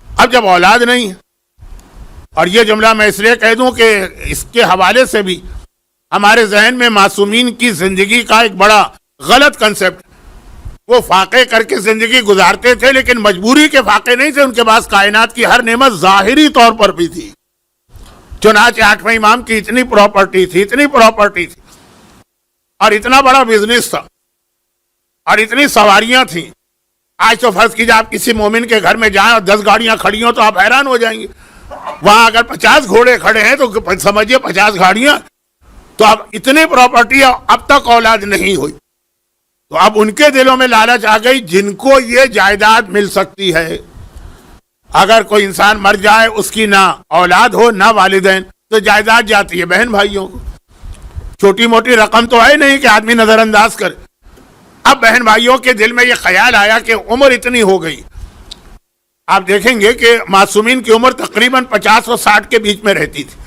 اب جب اولاد نہیں ہے، اور یہ جملہ میں اس لیے کہہ دوں کہ اس کے حوالے سے بھی ہمارے ذہن میں معصومین کی زندگی کا ایک بڑا غلط کنسپٹ، وہ فاقے کر کے زندگی گزارتے تھے لیکن مجبوری کے فاقے نہیں تھے، ان کے پاس کائنات کی ہر نعمت ظاہری طور پر بھی تھی. چنانچہ 8ویں امام کی اتنی پراپرٹی تھی اور اتنا بڑا بزنس تھا اور اتنی سواریاں تھیں. آج تو فرض کیجیے آپ کسی مومن کے گھر میں جائیں اور 10 گاڑیاں کھڑی ہوں تو آپ حیران ہو جائیں گے. وہاں اگر 50 گھوڑے کھڑے ہیں تو سمجھیے 50 گاڑیاں. تو اب اتنی پراپرٹی اب تک اولاد نہیں ہوئی، تو اب ان کے دلوں میں لالچ آ گئی جن کو یہ جائیداد مل سکتی ہے. اگر کوئی انسان مر جائے اس کی نہ اولاد ہو نہ والدین تو جائیداد جاتی ہے بہن بھائیوں کو. چھوٹی موٹی رقم تو ہے نہیں کہ آدمی نظر انداز کرے. اب بہن بھائیوں کے دل میں یہ خیال آیا کہ عمر اتنی ہو گئی. آپ دیکھیں گے کہ معصومین کی عمر تقریباً 50 اور 60 کے بیچ میں رہتی تھی.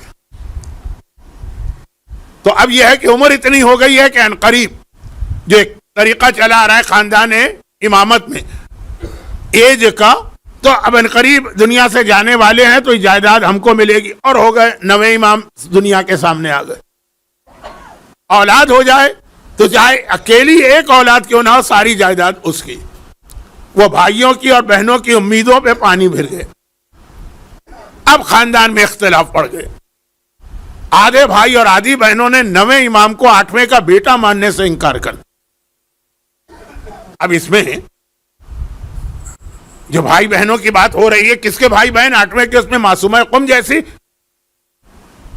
تو اب یہ ہے کہ عمر اتنی ہو گئی ہے کہ عنقریب جو ایک طریقہ چلا آ رہا ہے خاندان امامت میں ایج کا، تو اب عنقریب دنیا سے جانے والے ہیں تو جائیداد ہم کو ملے گی. اور ہو گئے 9ویں امام دنیا کے سامنے آ گئے. اولاد ہو جائے تو چاہے اکیلی ایک اولاد کیوں نہ ہو ساری جائیداد اس کی. وہ بھائیوں کی اور بہنوں کی امیدوں پہ پانی پھر گئے. اب خاندان میں اختلاف پڑ گئے. آدھے بھائی اور آدھی بہنوں نے 9ویں امام کو 8ویں کا بیٹا ماننے سے انکار کر دیا. اب اس میں جو بھائی بہنوں کی بات ہو رہی ہے، کس کے بھائی بہن 8ویں کے؟ اس میں معصومہ قم جیسی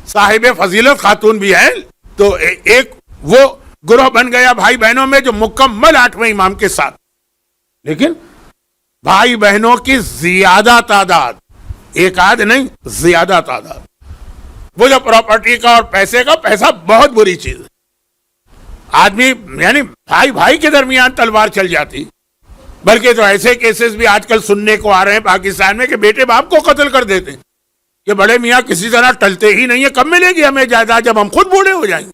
صاحب فضیلت خاتون بھی ہے. تو ایک وہ گروہ بن گیا بھائی بہنوں میں جو مکمل 8ویں امام کے ساتھ. لیکن بھائی بہنوں کی زیادہ تعداد، ایک آدھ نہیں زیادہ تعداد. وہ جو پراپرٹی کا اور پیسے کا، پیسہ بہت بری چیز ہے. آدمی یعنی بھائی بھائی کے درمیان تلوار چل جاتی. بلکہ تو ایسے کیسز بھی آج کل سننے کو آ رہے ہیں پاکستان میں کہ بیٹے باپ کو قتل کر دیتے ہیں کہ بڑے میاں کسی طرح ٹلتے ہی نہیں ہے، کب ملے گی ہمیں جائیداد جب ہم خود بوڑھے ہو جائیں گے.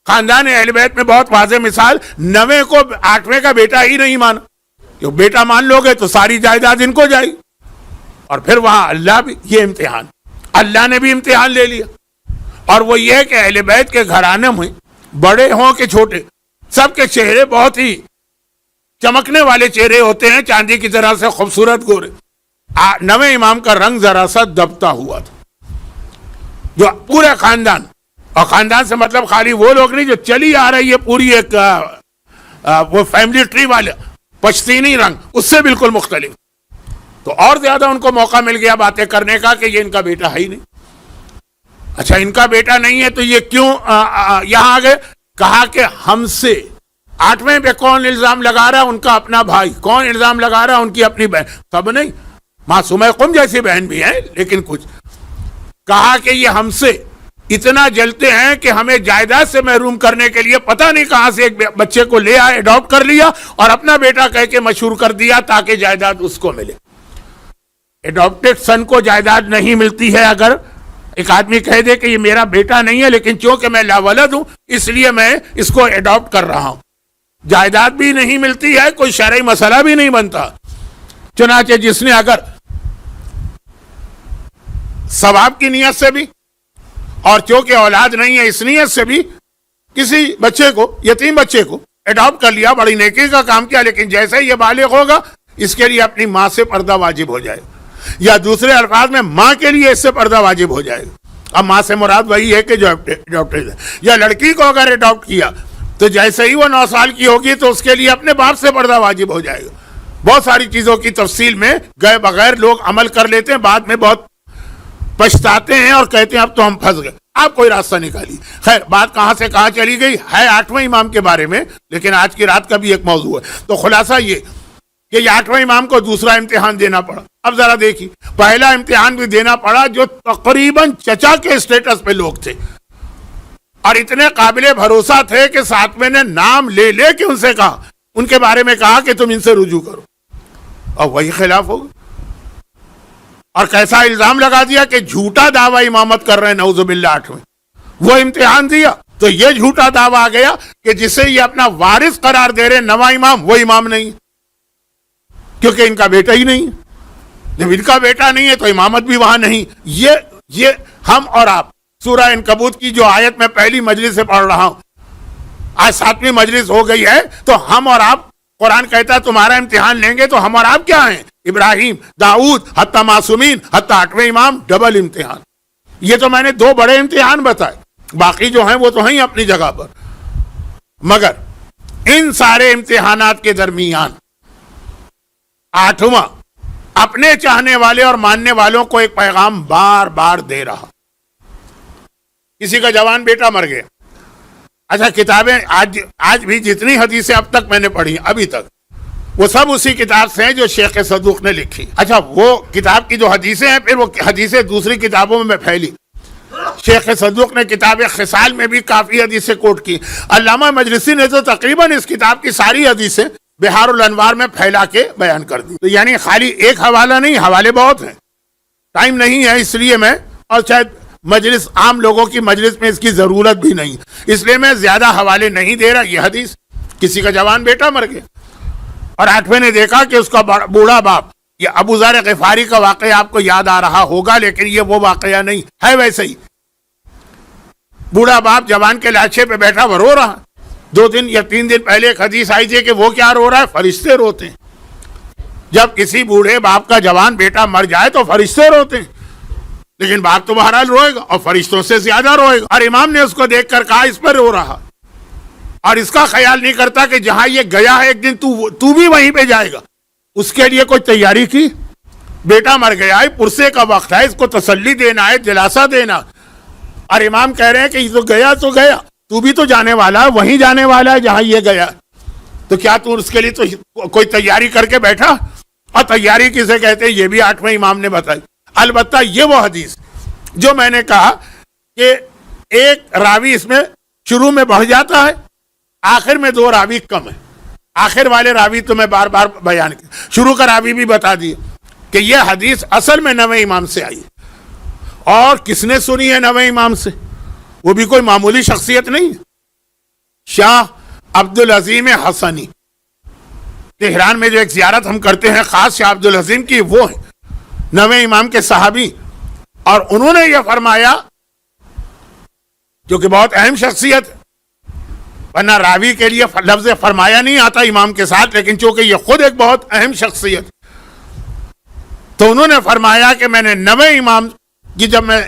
خاندان اہل بیت میں بہت واضح مثال، 9ویں کو 8ویں کا بیٹا ہی نہیں مانا. کہ بیٹا مان لو گے تو ساری جائیداد ان کو جائے گی. اور پھر وہاں اللہ بھی یہ امتحان، اللہ نے بھی امتحان لے لیا. اور وہ یہ کہ اہل بیت کے گھرانے میں بڑے ہوں کہ چھوٹے، سب کے چہرے بہت ہی چمکنے والے چہرے ہوتے ہیں، چاندی کی طرح سے خوبصورت گورے. 9ویں امام کا رنگ ذرا سا دبتا ہوا تھا. جو پورے خاندان، اور خاندان سے مطلب خالی وہ لوگ نہیں جو چلی آ رہی ہے پوری ایک وہ فیملی ٹری والے پشتینی رنگ، اس سے بالکل مختلف. تو اور زیادہ ان کو موقع مل گیا باتیں کرنے کا کہ یہ ان کا بیٹا ہے ہی نہیں. اچھا ان کا بیٹا نہیں ہے تو یہ کیوں یہاں آ گئے؟ کہا کہ ہم سے 8ویں پہ کون الزام لگا رہا ہے؟ ان کا اپنا بھائی. کون الزام لگا رہا ہے؟ ان کی اپنی بہن. سب نہیں، معصومہ قم جیسی بہن بھی ہیں لیکن کچھ. کہا کہ یہ ہم سے اتنا جلتے ہیں کہ ہمیں جائیداد سے محروم کرنے کے لیے پتہ نہیں کہاں سے ایک بچے کو لے آئے، اڈاپٹ کر لیا اور اپنا بیٹا کہہ کے مشہور کر دیا تاکہ جائیداد اس کو ملے. اڈاپٹڈ سن کو جائیداد نہیں ملتی ہے. اگر ایک آدمی کہہ دے کہ یہ میرا بیٹا نہیں ہے لیکن چونکہ میں لاولد ہوں اس لیے میں اس کو اڈاپٹ کر رہا ہوں، جائیداد بھی نہیں ملتی ہے، کوئی شرعی مسئلہ بھی نہیں بنتا. چنانچہ جس نے اگر ثواب کی نیت سے بھی اور چونکہ اولاد نہیں ہے اس نیت سے بھی کسی بچے کو، یتیم بچے کو اڈاپٹ کر لیا، بڑی نیکی کا کام کیا. لیکن جیسے یہ بالغ ہوگا اس کے لیے اپنی ماں سے پردہ واجب ہو جائے گا، یا دوسرے الفاظ میں ماں کے لیے اس سے پردہ واجب ہو جائے گا. اب ماں سے مراد وہی ہے کہ جو اڈاپٹڈ ہے. یا لڑکی کو اگر اڈاپٹ کیا تو جیسے ہی وہ 9 سال کی ہوگی تو اس کے لیے اپنے باپ سے پردہ واجب ہو جائے گا. بہت ساری چیزوں کی تفصیل میں گئے بغیر لوگ عمل کر لیتے ہیں، بعد میں بہت پچھتاتے ہیں اور کہتے ہیں اب تو ہم پھنس گئے. آپ کوئی راستہ نکالیے. خیر، بات کہاں سے کہاں چلی گئی ہے 8ویں امام کے بارے میں، لیکن آج کی رات کا بھی ایک موضوع ہے. تو خلاصہ یہ کہ 8ویں امام کو دوسرا امتحان دینا پڑا. اب ذرا دیکھیے، پہلا امتحان بھی دینا پڑا جو تقریباً چچا کے اسٹیٹس پہ لوگ تھے اور اتنے قابل بھروسہ تھے کہ ساتویں نے نام لے لے کے ان سے کہا، ان کے بارے میں کہا کہ تم ان سے رجوع کرو، اور وہی خلاف ہوگا. اور کیسا الزام لگا دیا کہ جھوٹا دعویٰ امامت کر رہے ہیں، نعوذ باللہ. 8ویں وہ امتحان دیا تو یہ جھوٹا دعویٰ آ گیا کہ جسے یہ اپنا وارث قرار دے رہے 9واں امام، وہ امام نہیں کیونکہ ان کا بیٹا ہی نہیں. جب ان کا بیٹا نہیں ہے تو امامت بھی وہاں نہیں. یہ ہم اور آپ سورہ عنکبوت کی جو آیت میں پہلی مجلس سے پڑھ رہا ہوں، آج 7ویں مجلس ہو گئی ہے، تو ہم اور آپ، قرآن کہتا ہے تمہارا امتحان لیں گے، تو ہم اور آپ کیا ہیں؟ ابراہیم، داؤد، حتی معصومین، حتی 8ویں امام، ڈبل امتحان. یہ تو میں نے 2 بڑے امتحان بتائے، باقی جو ہیں وہ تو ہیں اپنی جگہ پر. مگر ان سارے امتحانات کے درمیان 8واں اپنے چاہنے والے اور ماننے والوں کو ایک پیغام بار بار دے رہا. کسی کا جوان بیٹا مر گیا. اچھا، کتابیں آج بھی جتنی حدیثیں اب تک میں نے پڑھی ابھی تک، وہ سب اسی کتاب سے ہیں جو شیخ صدوق نے لکھی. اچھا، وہ کتاب کی جو حدیثیں ہیں، پھر وہ حدیثیں دوسری کتابوں میں پھیلی. شیخ صدوق نے کتاب خصال میں بھی کافی حدیثیں کوٹ کی. علامہ مجلسی نے تو تقریباً اس کتاب کی ساری حدیثیں بہار الانوار میں پھیلا کے بیان کر دی. تو یعنی خالی ایک حوالہ نہیں، حوالے بہت ہیں. ٹائم نہیں ہے اس لیے میں، اور شاید مجلس عام لوگوں کی مجلس میں اس کی ضرورت بھی نہیں، اس لیے میں زیادہ حوالے نہیں دے رہا. یہ حدیث، کسی کا جوان بیٹا مر گیا اور 8ویں نے دیکھا کہ اس کا بوڑھا باپ، یہ ابو ذر غفاری کا واقعہ آپ کو یاد آ رہا ہوگا، لیکن یہ وہ واقعہ نہیں ہے. ویسے ہی بوڑھا باپ جوان کے لاشے پہ بیٹھا وہ رو رہا. 2 دن یا 3 دن پہلے ایک حدیث آئی تھی کہ وہ کیا رو رہا ہے؟ فرشتے روتے ہیں. جب کسی بوڑھے باپ کا جوان بیٹا مر جائے تو فرشتے روتے ہیں، لیکن باپ تو بہرحال روئے گا اور فرشتوں سے زیادہ روئے گا. اور امام نے اس کو دیکھ کر کہا اس پر رو رہا، اور اس کا خیال نہیں کرتا کہ جہاں یہ گیا ہے ایک دن تو بھی وہیں پہ جائے گا. اس کے لیے کوئی تیاری کی؟ بیٹا مر گیا ہے، پرسے کا وقت ہے، اس کو تسلی دینا ہے، دلاسا دینا. اور امام کہہ رہے ہیں کہ یہ تو گیا، تو بھی تو جانے والا ہے، وہیں جانے والا ہے جہاں یہ گیا. تو کیا تو اس کے لیے تو کوئی تیاری کر کے بیٹھا؟ اور تیاری کسے کہتے ہیں یہ بھی 8ویں امام نے بتائی. البتہ یہ وہ حدیث جو میں نے کہا کہ ایک راوی اس میں شروع میں بڑھ جاتا ہے، آخر میں 2 راوی کم ہیں. آخر والے راوی تو میں بار بار بیان کیا، شروع کا راوی بھی بتا دیا کہ یہ حدیث اصل میں 9ویں امام سے آئی. اور کس نے سنی ہے 9ویں امام سے؟ وہ بھی کوئی معمولی شخصیت نہیں، شاہ عبدالعظیم حسنی. تہران میں جو ایک زیارت ہم کرتے ہیں خاص شاہ عبدالعظیم کی، وہ ہے 9ویں امام کے صحابی. اور انہوں نے یہ فرمایا، جو کہ بہت اہم شخصیت، ورنہ راوی کے لیے لفظ فرمایا نہیں آتا امام کے ساتھ، لیکن چونکہ یہ خود ایک بہت اہم شخصیت، تو انہوں نے فرمایا کہ میں نے 9ویں امام کی جب میں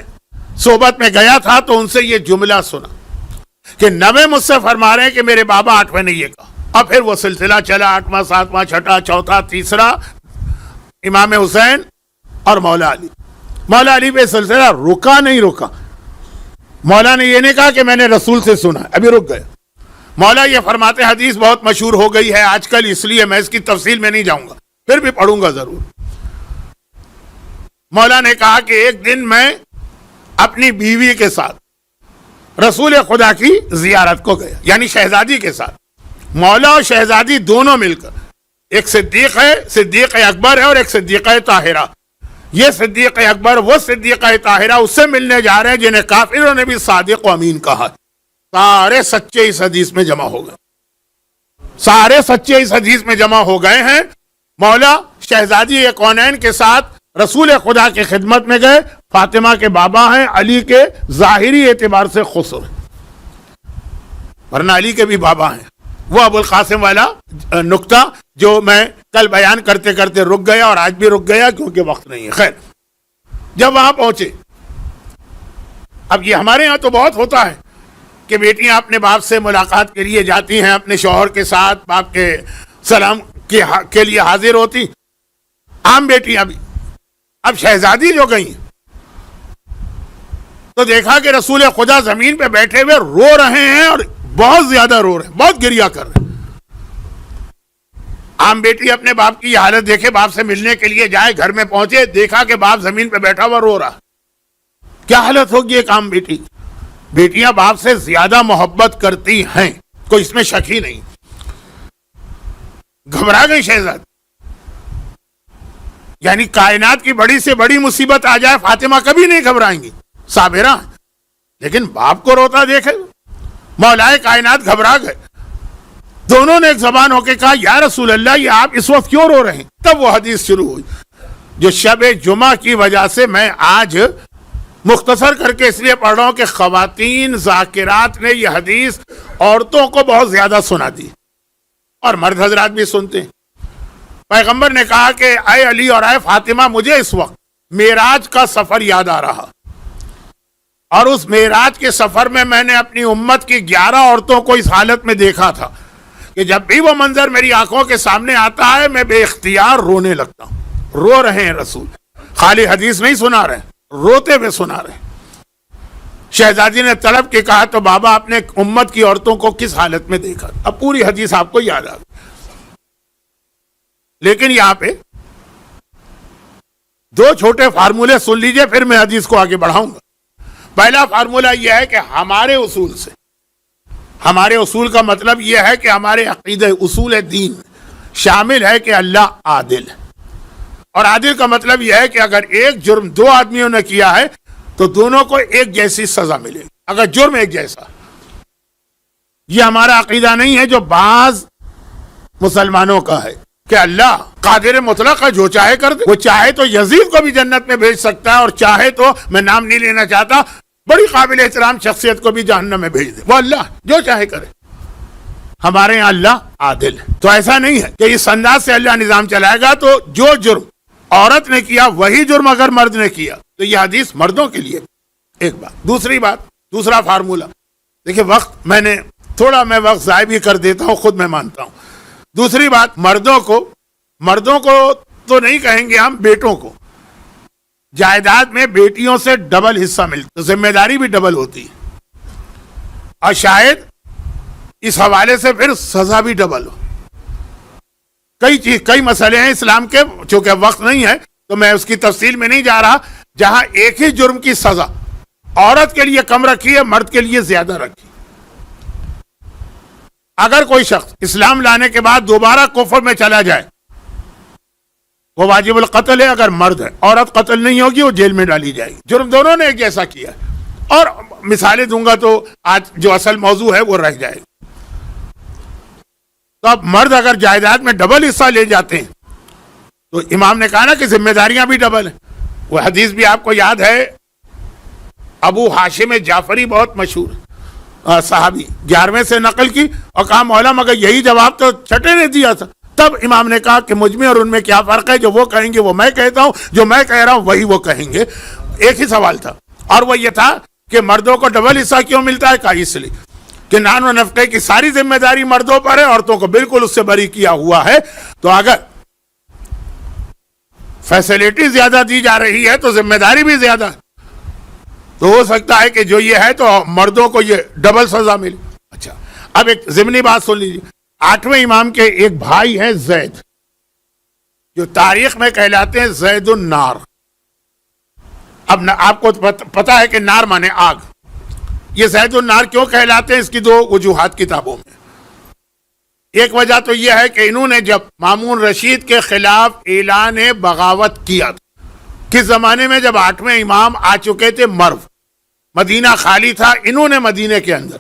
صحبت میں گیا تھا تو ان سے یہ جملہ سنا کہ 9ویں مجھ سے فرما رہے ہیں کہ میرے بابا 8ویں نے یہ کہا. اور پھر وہ سلسلہ چلا، 8واں، 7واں، 6واں، 4تھا، 3 امام حسین اور مولا علی. مولا علی پہ سلسلہ رکا نہیں رکا. مولا نے یہ نہیں کہا کہ میں نے رسول سے سنا، ابھی رک گیا. مولا یہ فرماتے، حدیث بہت مشہور ہو گئی ہے آج کل، اس لیے میں اس کی تفصیل میں نہیں جاؤں گا، پھر بھی پڑھوں گا ضرور. مولا نے کہا کہ ایک دن میں اپنی بیوی کے ساتھ رسول خدا کی زیارت کو گیا، یعنی شہزادی کے ساتھ. مولا اور شہزادی دونوں مل کر، ایک صدیق ہے، صدیق اکبر ہے، اور ایک صدیقہ طاہرہ. یہ صدیق اکبر وہ صدیقہ طاہرہ اس سے ملنے جا رہے ہیں جنہیں کافروں نے بھی صادق و امین کہا. سارے سچے اس حدیث میں جمع ہو گئے، سارے سچے اس حدیث میں جمع ہو گئے ہیں. مولا شہزادی کونین کے ساتھ رسول خدا کی خدمت میں گئے. فاطمہ کے بابا ہیں، علی کے ظاہری اعتبار سے خسر ہیں، ورنہ علی کے بھی بابا ہیں. وہ ابو القاسم والا نقطہ جو میں کل بیان کرتے کرتے رک گیا، اور آج بھی رک گیا کیونکہ وقت نہیں ہے. خیر، جب وہاں پہنچے، اب یہ ہمارے ہاں تو بہت ہوتا ہے کہ بیٹیاں اپنے باپ سے ملاقات کے لیے جاتی ہیں، اپنے شوہر کے ساتھ باپ کے سلام کے لیے حاضر ہوتی، عام بیٹیاں بھی. اب شہزادی جو گئی تو دیکھا کہ رسول خدا زمین پہ بیٹھے ہوئے رو رہے ہیں اور بہت زیادہ رو رہے ہیں، بہت گریہ کر رہے ہیں. عام بیٹی اپنے باپ کی یہ حالت دیکھے، باپ سے ملنے کے لیے جائے، گھر میں پہنچے، دیکھا کہ باپ زمین پہ بیٹھا ہوا رو رہا. کیا حالت ہوگی ایک عام بیٹی؟ بیٹیاں باپ سے زیادہ محبت کرتی ہیں، کوئی اس میں شک ہی نہیں. گھبرا گئی شہزادی. یعنی کائنات کی بڑی سے بڑی مصیبت آ جائے فاطمہ کبھی نہیں گھبرائیں گی، صابرہ. لیکن باپ کو روتا دیکھے مولائے کائنات گھبرا گئے. دونوں نے ایک زبان ہو کے کہا یا رسول اللہ یہ آپ اس وقت کیوں رو رہے ہیں؟ تب وہ حدیث شروع ہوئی جو شب جمعہ کی وجہ سے میں آج مختصر کر کے اس لیے پڑھ رہا ہوں کہ خواتین ذاکرات نے یہ حدیث عورتوں کو بہت زیادہ سنا دی اور مرد حضرات بھی سنتے ہیں. پیغمبر نے کہا کہ اے علی اور اے فاطمہ مجھے اس وقت معراج کا سفر یاد آ رہا، اور اس معراج کے سفر میں نے اپنی امت کی 11 عورتوں کو اس حالت میں دیکھا تھا کہ جب بھی وہ منظر میری آنکھوں کے سامنے آتا ہے میں بے اختیار رونے لگتا ہوں. رو رہے ہیں رسول، خالی حدیث نہیں سنا رہے، روتے ہوئے سنا رہے. شہزادی نے طلب کے کہا تو بابا اپنے امت کی عورتوں کو کس حالت میں دیکھا؟ اب پوری حدیث آپ کو یاد آ گئی، لیکن یہاں پہ 2 چھوٹے فارمولے سن لیجئے، پھر میں حدیث کو آگے بڑھاؤں گا. پہلا فارمولہ یہ ہے کہ ہمارے اصول سے، ہمارے اصول کا مطلب یہ ہے کہ ہمارے عقیدہ اصول دین شامل ہے کہ اللہ عادل ہے، اور عادل کا مطلب یہ ہے کہ اگر ایک جرم 2 آدمیوں نے کیا ہے تو دونوں کو ایک جیسی سزا ملے گی اگر جرم ایک جیسا. یہ ہمارا عقیدہ نہیں ہے جو بعض مسلمانوں کا ہے کہ اللہ قادر مطلق ہے، جو چاہے کر دے. وہ چاہے تو یزید کو بھی جنت میں بھیج سکتا ہے، اور چاہے تو میں نام نہیں لینا چاہتا بڑی قابل احترام شخصیت کو بھی جہنم میں بھیج دے. وہ اللہ جو چاہے کرے. ہمارے یہاں اللہ عادل ہے، تو ایسا نہیں ہے کہ اس انداز سے اللہ نظام چلائے گا. تو جو جرم عورت نے کیا وہی جرم اگر مرد نے کیا تو یہ حدیث مردوں کے لیے ایک بات. دوسری بات، دوسرا فارمولہ دیکھیں، وقت میں وقت ضائع بھی کر دیتا ہوں، خود میں مانتا ہوں. دوسری بات، مردوں کو تو نہیں کہیں گے ہم، بیٹوں کو جائیداد میں بیٹیوں سے ڈبل حصہ ملتا، تو ذمہ داری بھی ڈبل ہوتی ہے، اور شاید اس حوالے سے پھر سزا بھی ڈبل ہو. کئی مسئلے ہیں اسلام کے، چونکہ وقت نہیں ہے تو میں اس کی تفصیل میں نہیں جا رہا، جہاں ایک ہی جرم کی سزا عورت کے لیے کم رکھی ہے، مرد کے لیے زیادہ رکھی. اگر کوئی شخص اسلام لانے کے بعد دوبارہ کفر میں چلا جائے وہ واجب القتل ہے اگر مرد ہے. عورت قتل نہیں ہوگی، وہ جیل میں ڈالی جائے گی. جرم دونوں نے ایک جیسا کیا ہے. اور مثالیں دوں گا تو آج جو اصل موضوع ہے وہ رہ جائے گا. تو اب مرد اگر جائیداد میں ڈبل حصہ لے جاتے ہیں تو امام نے کہا نا کہ ذمہ داریاں بھی ڈبل ہیں. وہ حدیث بھی آپ کو یاد ہے، ابو ہاشم جعفری بہت مشہور صحابی، 11ویں سے نقل کی اور کہا مولا مگر یہی جواب تو چھٹے نے دیا تھا. تب امام نے کہا کہ مجھ میں اور ان میں کیا فرق ہے؟ جو وہ کہیں گے وہ میں کہتا ہوں، جو میں کہہ رہا ہوں وہی وہ کہیں گے. ایک ہی سوال تھا، اور وہ یہ تھا کہ مردوں کو ڈبل حصہ کیوں ملتا ہے؟ کہا اس لیے کہ نان و نفقے کی ساری ذمہ داری مردوں پر ہے، عورتوں کو بالکل اس سے بری کیا ہوا ہے. تو اگر فیسلٹی زیادہ دی جا رہی ہے تو ذمہ داری بھی زیادہ ہے، تو ہو سکتا ہے کہ جو یہ ہے تو مردوں کو یہ ڈبل سزا ملے. اچھا، اب ایک ضمنی بات سن لیجیے. 8ویں امام کے ایک بھائی ہیں زید، جو تاریخ میں کہلاتے ہیں زید النار. اب آپ کو پتا ہے کہ نار مانے آگ. یہ زید النار کیوں کہلاتے ہیں؟ اس کی 2 وجوہات کتابوں میں. ایک وجہ تو یہ ہے کہ انہوں نے جب مامون رشید کے خلاف اعلان بغاوت کیا تھا، کس زمانے میں جب 8ویں امام آ چکے تھے مرو، مدینہ خالی تھا، انہوں نے مدینے کے اندر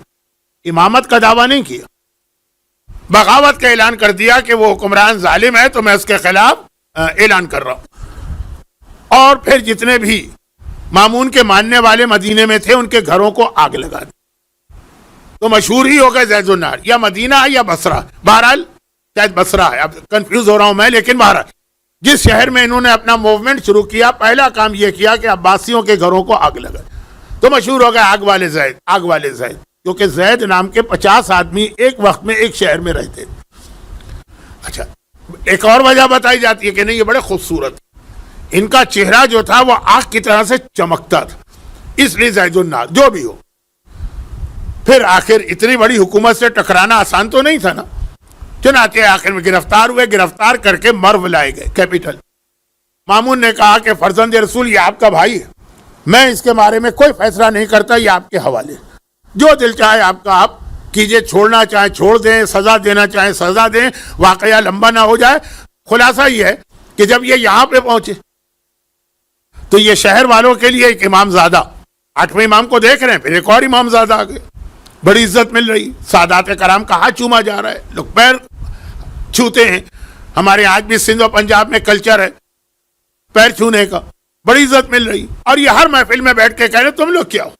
امامت کا دعویٰ نہیں کیا، بغاوت کا اعلان کر دیا کہ وہ حکمران ظالم ہے تو میں اس کے خلاف اعلان کر رہا ہوں. اور پھر جتنے بھی مامون کے ماننے والے مدینے میں تھے ان کے گھروں کو آگ لگا دی. تو مشہور ہی ہو گئے زید النار. یا مدینہ ہے یا بصرہ، بہرحال شاید بصرہ ہے، اب کنفیوز ہو رہا ہوں میں، لیکن بہرحال جس شہر میں انہوں نے اپنا موومنٹ شروع کیا پہلا کام یہ کیا کہ عباسیوں کے گھروں کو آگ لگا. تو مشہور ہو گئے آگ والے زید، آگ والے زید، کیونکہ زید نام کے 50 آدمی ایک وقت میں ایک شہر میں رہتے. اچھا، ایک اور وجہ بتائی جاتی ہے کہ نہیں یہ بڑے خوبصورت، ان کا چہرہ جو تھا وہ آگ کی طرح سے چمکتا تھا، اس لیے زید الناس جو بھی ہو. پھر آخر اتنی بڑی حکومت سے ٹکرانا آسان تو نہیں تھا نا، چنانچہ آخر میں گرفتار ہوئے، گرفتار کر کے مرو لائے گئے کیپٹل. مامون نے کہا کہ فرزند رسول یہ آپ کا بھائی ہے، میں اس کے بارے میں کوئی فیصلہ نہیں کرتا، یہ آپ کے حوالے، جو دل چاہے آپ کا آپ کیجئے، چھوڑنا چاہیں چھوڑ دیں، سزا دینا چاہیں سزا دیں، واقعہ لمبا نہ ہو جائے. خلاصہ یہ ہے کہ جب یہ یہاں پہ پہنچے تو یہ شہر والوں کے لیے ایک امام زادہ، 8ویں امام کو دیکھ رہے ہیں، پھر ایک اور امام زادہ آ گئے، بڑی عزت مل رہی، سادات کرام کا ہاتھ چوما جا رہا ہے، لوگ پیر چھوتے ہیں. ہمارے آج بھی سندھ و پنجاب میں کلچر ہے پیر چھونے کا، بڑی عزت مل رہی. اور یہ ہر محفل میں بیٹھ کے کہہ رہے تم لوگ کیا ہو،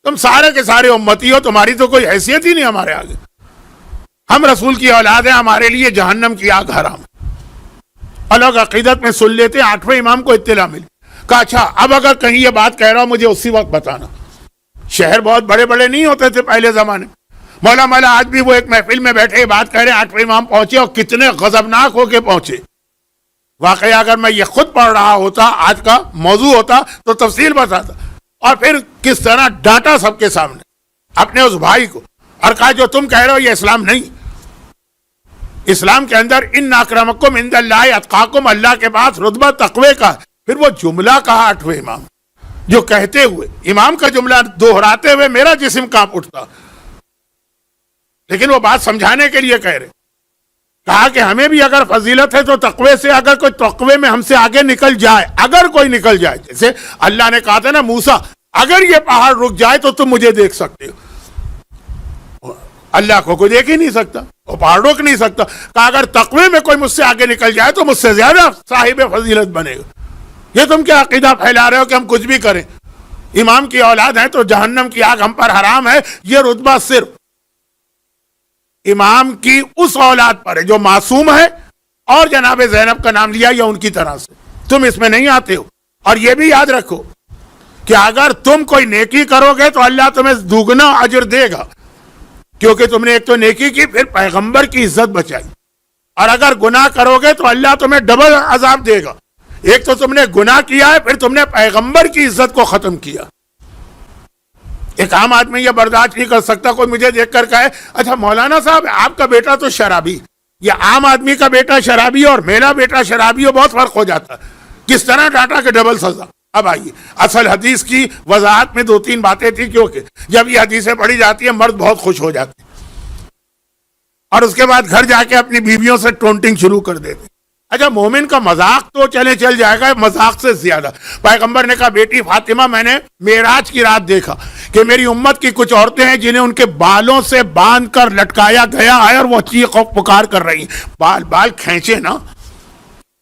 تم سارے کے سارے امتی ہو، تمہاری تو کوئی حیثیت ہی نہیں ہمارے آگے، ہم رسول کی اولاد ہیں، ہمارے لیے جہنم کی آگ حرام. الگ عقیدت میں سن لیتے. 8ویں امام کو اطلاع ملی، کہا اچھا اب اگر کہیں یہ بات کہہ رہا ہوں مجھے اسی وقت بتانا. شہر بہت بڑے بڑے نہیں ہوتے تھے پہلے زمانے. مولا آج بھی وہ ایک محفل میں بیٹھے بات کہہ رہے ہیں، 8ویں امام پہنچے اور کتنے غضبناک ہو کے پہنچے. واقعہ اگر میں یہ خود پڑھ رہا ہوتا، آج کا موضوع ہوتا تو تفصیل بتاتا، اور پھر کس طرح ڈانٹا سب کے سامنے اپنے اس بھائی کو، اور کہا جو تم کہہ رہے ہو یہ اسلام نہیں. اسلام کے اندر ان اکرمکم عند اللہ اتقاکم، اللہ کے پاس رتبہ تقوی کا. پھر وہ جملہ کہا 8ویں امام، جو کہتے ہوئے امام کا جملہ دہراتے ہوئے میرا جسم کانپ اٹھتا، لیکن وہ بات سمجھانے کے لیے کہہ رہے. کہا کہ ہمیں بھی اگر فضیلت ہے تو تقوی سے، اگر کوئی تقوی میں ہم سے آگے نکل جائے، اگر کوئی نکل جائے، جیسے اللہ نے کہا تھا نا موسیٰ اگر یہ پہاڑ رک جائے تو تم مجھے دیکھ سکتے ہو. اللہ کو کوئی دیکھ ہی نہیں سکتا، وہ پہاڑ روک نہیں سکتا. کہا اگر تقوی میں کوئی مجھ سے آگے نکل جائے تو مجھ سے زیادہ صاحب فضیلت بنے گا. یہ تم کیا عقیدہ پھیلا رہے ہو کہ ہم کچھ بھی کریں، امام کی اولاد ہیں تو جہنم کی آگ ہم پر حرام ہے. یہ رتبہ صرف امام کی اس اولاد پر ہے جو معصوم ہے، اور جناب زینب کا نام لیا یا ان کی طرح سے، تم اس میں نہیں آتے ہو. اور یہ بھی یاد رکھو کہ اگر تم کوئی نیکی کرو گے تو اللہ تمہیں دوگنا اجر دے گا، کیونکہ تم نے ایک تو نیکی کی، پھر پیغمبر کی عزت بچائی. اور اگر گناہ کرو گے تو اللہ تمہیں ڈبل عذاب دے گا. ایک تو تم نے گناہ کیا ہے، پھر تم نے پیغمبر کی عزت کو ختم کیا. ایک عام آدمی یہ برداشت نہیں کر سکتا کوئی مجھے دیکھ کر کہے اچھا مولانا صاحب آپ کا بیٹا تو شرابی، یہ عام آدمی کا بیٹا شرابی اور میرا بیٹا شرابی ہو، بہت فرق ہو جاتا ہے. کس طرح ڈاٹا کہ ڈبل سزا. اب آئیے اصل حدیث کی وضاحت میں 2-3 باتیں تھی، کیونکہ جب یہ حدیثیں پڑھی جاتی ہیں مرد بہت خوش ہو جاتے ہیں اور اس کے بعد گھر جا کے اپنی بیویوں سے ٹونٹنگ شروع کر دیتے. اچھا مومن کا مذاق تو چل جائے گا، مذاق سے زیادہ پیغمبر نے کہا بیٹی فاطمہ میں نے معراج کی رات دیکھا کہ میری امت کی کچھ عورتیں ہیں جنہیں ان کے بالوں سے باندھ کر لٹکایا گیا ہے اور وہ چیخ و پکار کر رہی ہیں. بال کھینچے نا،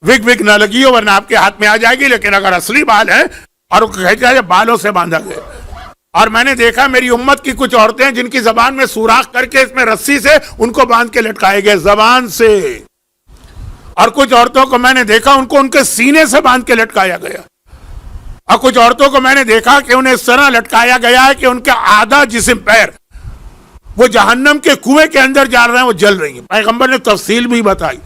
وگ نہ لگی ہو ورنہ آپ کے ہاتھ میں آ جائے گی، لیکن اگر اصلی بال ہے اور وہ کھینچا جائے بالوں سے باندھا گیا. اور میں نے دیکھا میری امت کی کچھ عورتیں جن کی زبان میں سوراخ کر کے اس میں رسی سے ان کو باندھ کے لٹکائے گئے زبان سے، اور کچھ عورتوں کو میں نے دیکھا ان کو ان کے سینے سے باندھ کے لٹکایا گیا، اور کچھ عورتوں کو میں نے دیکھا کہ انہیں اس طرح لٹکایا گیا ہے کہ ان کا آدھا جسم پیر وہ جہنم کے کنویں کے اندر جا رہے ہیں، وہ جل رہی ہیں. پیغمبر نے تفصیل بھی بتائی،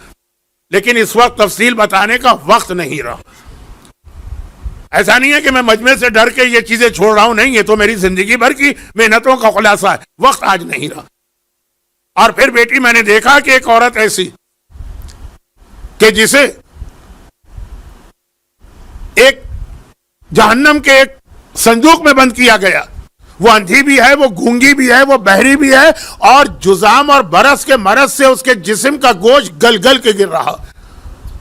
لیکن اس وقت تفصیل بتانے کا وقت نہیں رہا. ایسا نہیں ہے کہ میں مجمع سے ڈر کے یہ چیزیں چھوڑ رہا ہوں، نہیں، یہ تو میری زندگی بھر کی محنتوں کا خلاصہ ہے، وقت آج نہیں رہا. اور پھر بیٹی میں نے دیکھا کہ ایک عورت ایسی کہ جسے ایک جہنم کے ایک صندوق میں بند کیا گیا، وہ اندھی بھی ہے، وہ گونگی بھی ہے، وہ بہری بھی ہے، اور جزام اور برس کے مرض سے اس کے جسم کا گوشت گل گل کے گر رہا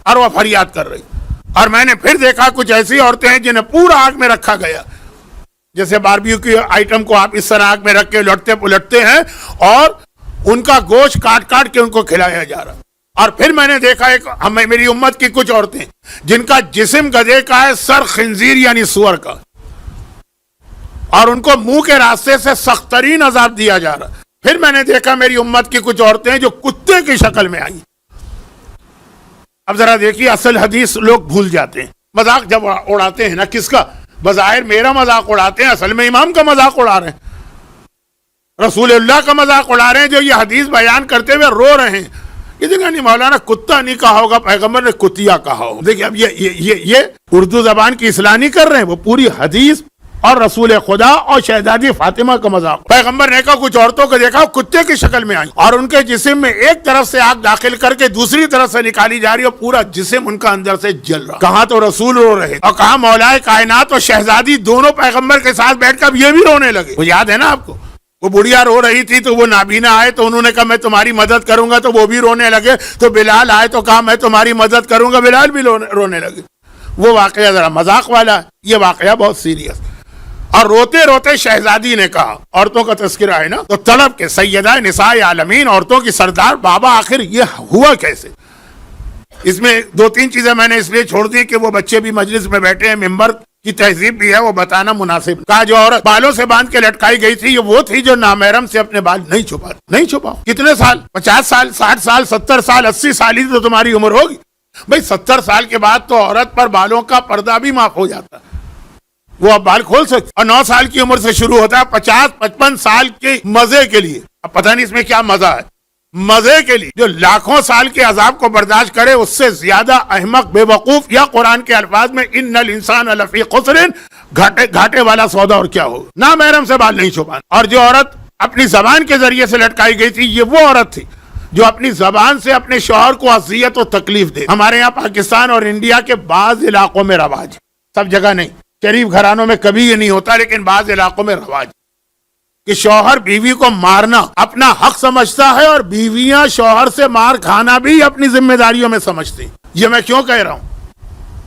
اور وہ فریاد کر رہی. اور میں نے پھر دیکھا کچھ ایسی عورتیں ہیں جنہیں پورا آگ میں رکھا گیا، جیسے باربیکیو کی آئٹم کو آپ اس طرح آگ میں رکھ کے لٹتے پلٹتے ہیں، اور ان کا گوشت کاٹ کاٹ کے ان کو کھلایا جا رہا. اور پھر میں نے دیکھا میری امت کی کچھ عورتیں جن کا جسم گدھے کا ہے، سر خنزیر یعنی سور کا، اور ان کو منہ کے راستے سے سخت ترین عذاب دیا جا رہا. پھر میں نے دیکھا میری امت کی کچھ عورتیں جو کتے کی شکل میں آئی. اب ذرا دیکھیے اصل حدیث لوگ بھول جاتے ہیں، مذاق جب اڑاتے ہیں نا، کس کا؟ بظاہر میرا مذاق اڑاتے ہیں، اصل میں امام کا مذاق اڑا رہے ہیں، رسول اللہ کا مذاق اڑا رہے ہیں جو یہ حدیث بیان کرتے ہوئے رو رہے ہیں. کسی کا نہیں مولانا کتا نہیں کہا ہوگا، پیغمبر نے کتیا کہا ہوگا. دیکھیں اب یہ اردو زبان کی اصلاح نہیں کر رہے ہیں، وہ پوری حدیث اور رسول خدا اور شہزادی فاطمہ کا مذاق. پیغمبر نے کہا کچھ عورتوں کو دیکھا کتے کی شکل میں آئی اور ان کے جسم میں ایک طرف سے آگ داخل کر کے دوسری طرف سے نکالی جا رہی اور پورا جسم ان کا اندر سے جل رہا. کہاں تو رسول رو رہے اور کہاں مولا کائنات اور شہزادی دونوں پیغمبر کے ساتھ بیٹھ کر یہ بھی رونے لگے. وہ یاد ہے نا آپ کو، وہ بڑھیا رو رہی تھی تو وہ نابینا آئے تو انہوں نے کہا میں تمہاری مدد کروں گا، تو وہ بھی رونے لگے. تو بلال آئے تو کہا میں تمہاری مدد کروں گا، بلال بھی رونے لگے. وہ واقعہ ذرا مذاق والا ہے، یہ واقعہ بہت سیریس. اور روتے روتے شہزادی نے کہا، عورتوں کا تذکرہ ہے نا، تو طلب کے سیدہ نساء عالمین، عورتوں کی سردار بابا، آخر یہ ہوا کیسے؟ اس میں دو تین چیزیں میں نے اس لیے چھوڑ دی کہ وہ بچے بھی مجلس میں بیٹھے ہیں، ممبر کی تہذیب بھی ہے، وہ بتانا مناسب. کہا جو عورت بالوں سے باندھ کے لٹکائی گئی تھی یہ وہ تھی جو نامحرم سے اپنے بال نہیں چھپاؤ. کتنے سال؟ 50 سال، 60 سال، 70 سال، 80 سال ہی تو تمہاری عمر ہوگی. بھئی 70 سال کے بعد تو عورت پر بالوں کا پردہ بھی معاف ہو جاتا ہے، وہ اب بال کھول سکتے. اور 9 سال کی عمر سے شروع ہوتا ہے 50-55 سال کے مزے کے لیے. اب پتہ نہیں اس میں کیا مزہ ہے، مزے کے لیے جو لاکھوں سال کے عذاب کو برداشت کرے اس سے زیادہ احمق، بے وقوف، یا قرآن کے الفاظ میں ان الانسان لفی خسر، گھاٹے والا سودا اور کیا ہوگا. نامحرم سے بال نہیں چھپانا. اور جو عورت اپنی زبان کے ذریعے سے لٹکائی گئی تھی یہ وہ عورت تھی جو اپنی زبان سے اپنے شوہر کو اذیت و تکلیف دے. ہمارے یہاں پاکستان اور انڈیا کے بعض علاقوں میں رواج ہے، سب جگہ نہیں، شریف گھرانوں میں کبھی یہ نہیں ہوتا، لیکن بعض علاقوں میں رواج کہ شوہر بیوی کو مارنا اپنا حق سمجھتا ہے اور بیویاں شوہر سے مار کھانا بھی اپنی ذمہ داریوں میں سمجھتی. یہ میں کیوں کہہ رہا ہوں؟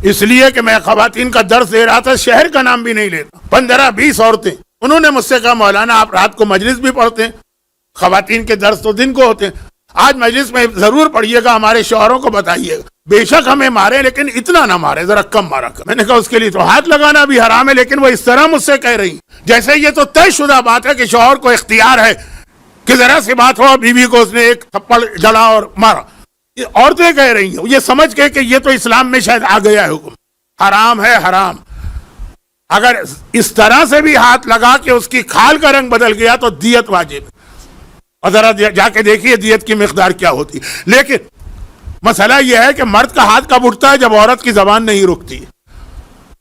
اس لیے کہ میں خواتین کا درس دے رہا تھا، شہر کا نام بھی نہیں لیتا. 15-20 عورتیں انہوں نے مجھ سے کہا مولانا آپ رات کو مجلس بھی پڑھتے ہیں، خواتین کے درس تو دن کو ہوتے ہیں، آج مجلس میں ضرور پڑھیے گا، ہمارے شوہروں کو بتائیے گا بے شک ہمیں مارے لیکن اتنا نہ مارے، ذرا کم مارا کر. میں نے کہا اس کے لیے تو ہاتھ لگانا بھی حرام ہے، لیکن وہ اس طرح مجھ سے کہہ رہی جیسے یہ تو طے شدہ بات ہے کہ شوہر کو اختیار ہے کہ ذرا سی بات ہو بیوی کو اس نے ایک تھپڑ جڑا اور مارا. یہ عورتیں کہہ رہی ہیں یہ سمجھ کے کہ یہ تو اسلام میں شاید آ گیا ہے حکم، حرام ہے حرام. اگر اس طرح سے بھی ہاتھ لگا کہ اس کی کھال کا رنگ بدل گیا تو دیت واجب ہے، اور ذرا جا کے دیکھیے دیت کی مقدار کیا ہوتی. لیکن مسئلہ یہ ہے کہ مرد کا ہاتھ کب اٹھتا ہے؟ جب عورت کی زبان نہیں رکتی.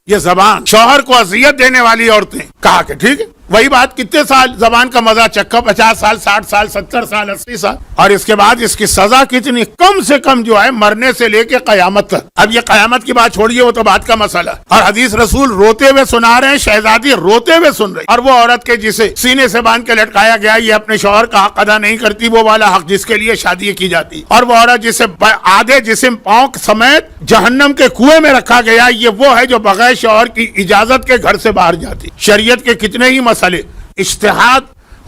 یہ زبان شوہر کو اذیت دینے والی عورتیں، کہا کہ ٹھیک ہے وہی بات، کتنے سال زبان کا مزہ چکھا، 50 سال، 60 سال، 70 سال، 80 سال، اور اس کے بعد اس کی سزا کتنی؟ کم سے کم جو ہے مرنے سے لے کے قیامت تک. اب یہ قیامت کی بات چھوڑیے، وہ تو بات کا مسئلہ. اور حدیث رسول روتے ہوئے سنا رہے ہیں، شہزادی روتے ہوئے سن رہی. اور وہ عورت کے جسے سینے سے باندھ کے لٹکایا گیا یہ اپنے شوہر کا حق ادا نہیں کرتی، وہ والا حق جس کے لیے شادی کی جاتی. اور وہ عورت جسے آدھے جسم پاؤں سمیت جہنم کے کنویں میں رکھا گیا یہ وہ ہے جو بغیر شوہر کی اجازت کے گھر سے باہر جاتی. شریعت کے کتنے ہی مسئلے اجتہاد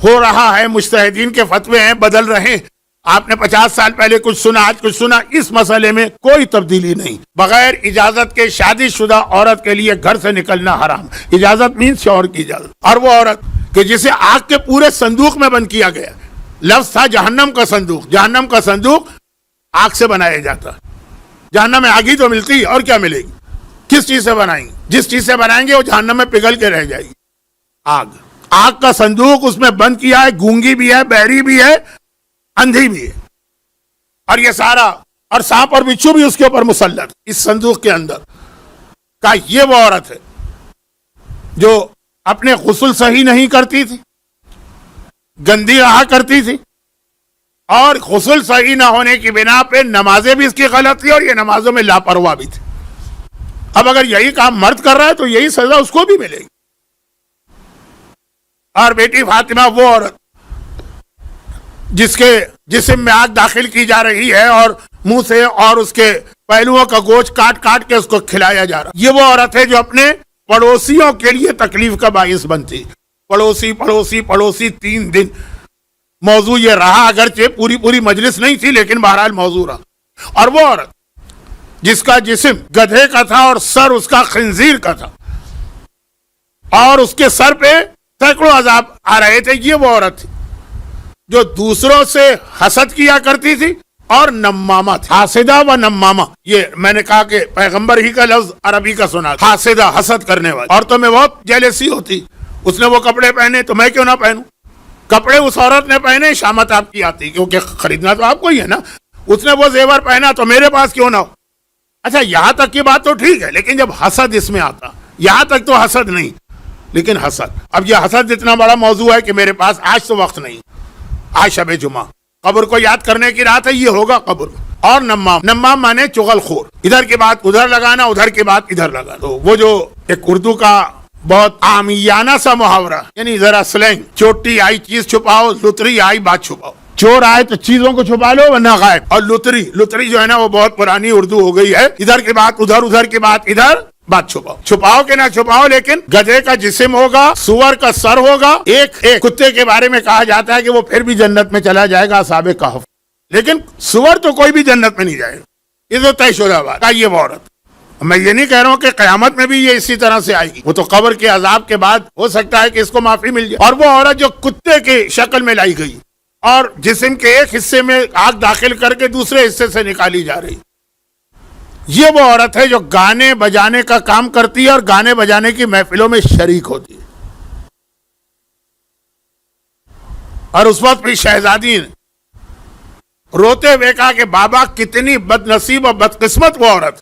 ہو رہا ہے، مجتہدین کے فتوے ہیں، بدل رہے ہیں. آپ نے 50 سال پہلے کچھ سنا، آج کچھ سنا. اس مسئلے میں کوئی تبدیلی نہیں. بغیر اجازت کے شادی شدہ عورت کے لیے گھر سے نکلنا حرام. اجازت مینس شوہر کی اجازت. اور وہ عورت کہ جسے آگ کے پورے صندوق میں بند کیا گیا، لفظ تھا جہنم کا صندوق. جہنم کا صندوق آگ سے بنایا جاتا. جہنم میں آگ ہی تو ملتی ہے، اور کیا ملے گی؟ کس چیز سے بنائیں گے؟ جس چیز سے بنائیں گے وہ جہنم میں پگھل کے رہ جائے گی. آگ کا صندوق اس میں بند کیا ہے، گونگی بھی ہے، بہری بھی ہے، اندھی بھی ہے، اور یہ سارا، اور سانپ اور بچھو بھی اس کے اوپر مسلط اس صندوق کے اندر. کا یہ وہ عورت ہے جو اپنے غسل صحیح نہیں کرتی تھی، گندی رہا کرتی تھی، اور غسل صحیح نہ ہونے کی بنا پہ نمازیں بھی اس کی غلط تھی اور یہ نمازوں میں لاپرواہ بھی تھی. اب اگر یہی کام مرد کر رہا ہے تو یہی سزا اس کو بھی ملے گی. اور بیٹی فاطمہ وہ عورت جس کے جسم میں آگ داخل کی جا رہی ہے اور منہ سے اور اس کے پہلوؤں کا گوشت کاٹ کاٹ کے اس کو کھلایا جا رہا. یہ وہ عورت ہے جو اپنے پڑوسیوں کے لیے تکلیف کا باعث بنتی. پڑوسی پڑوسی پڑوسی 3 دن موضوع یہ رہا، اگرچہ پوری مجلس نہیں تھی لیکن بہرحال موضوع رہا. اور وہ عورت جس کا جسم گدھے کا تھا اور سر اس کا خنزیر کا تھا اور اس کے سر پہ سینکڑوں عذاب آ رہے تھے، یہ وہ عورت تھی جو دوسروں سے حسد کیا کرتی تھی اور نمامہ تھی. حاسدہ و نمامہ، یہ میں نے کہا کہ پیغمبر ہی کا لفظ عربی کا سنا. حاسدہ، حسد کرنے والی. عورتوں میں بہت جیلسی ہوتی، اس نے وہ کپڑے پہنے تو میں کیوں نہ پہنوں. کپڑے اس عورت نے پہنے، شامت آپ کی آتی کیونکہ خریدنا تو آپ کو ہی ہے نا. اس نے وہ زیور پہنا تو میرے پاس کیوں نہ ہو. اچھا یہاں تک کی بات تو ٹھیک ہے, لیکن جب حسد اس میں آتا, یہاں تک تو حسد نہیں, لیکن حسد, اب یہ حسد اتنا بڑا موضوع ہے کہ میرے پاس آج تو وقت نہیں, آج شب جمعہ قبر کو یاد کرنے کی رات ہے, یہ ہوگا قبر. اور نمام, نمام مانے چغل خور, ادھر کی بات ادھر لگانا, ادھر کی بات ادھر لگانا. تو وہ جو ایک اردو کا بہت عامیانہ سا محاورہ, یعنی ذرا سلینگ, چوٹی آئی چیز چھپاؤ, لتری آئی بات چھپاؤ. چور آئے تو چیزوں کو چھپا لو ورنہ غائب. اور لتری جو ہے نا وہ بہت پرانی اردو ہو گئی ہے, ادھر کی بات ادھر, ادھر کی بات ادھر, بات چھپاؤ. چھپاؤ کہ نہ چھپاؤ, لیکن گدھے کا جسم ہوگا, سور کا سر ہوگا. ایک کتے کے بارے میں کہا جاتا ہے کہ وہ پھر بھی جنت میں چلا جائے گا, اصحاب کہف. لیکن سور تو کوئی بھی جنت میں نہیں جائے گا, یہ تو طے شدہ بات ہے. یہ وہ عورت, میں یہ نہیں کہہ رہا ہوں کہ قیامت میں بھی یہ اسی طرح سے آئے گی, وہ تو قبر کے عذاب کے بعد ہو سکتا ہے کہ اس کو معافی مل جائے. اور وہ عورت جو کتے کی شکل میں لائی گئی اور جسم کے ایک حصے میں آگ داخل کر کے دوسرے حصے سے نکالی جا رہی, یہ وہ عورت ہے جو گانے بجانے کا کام کرتی ہے اور گانے بجانے کی محفلوں میں شریک ہوتی ہے. اور اس وقت بھی شہزادی نے روتے ہوئے کہا کہ بابا کتنی بد نصیب اور بدقسمت وہ عورت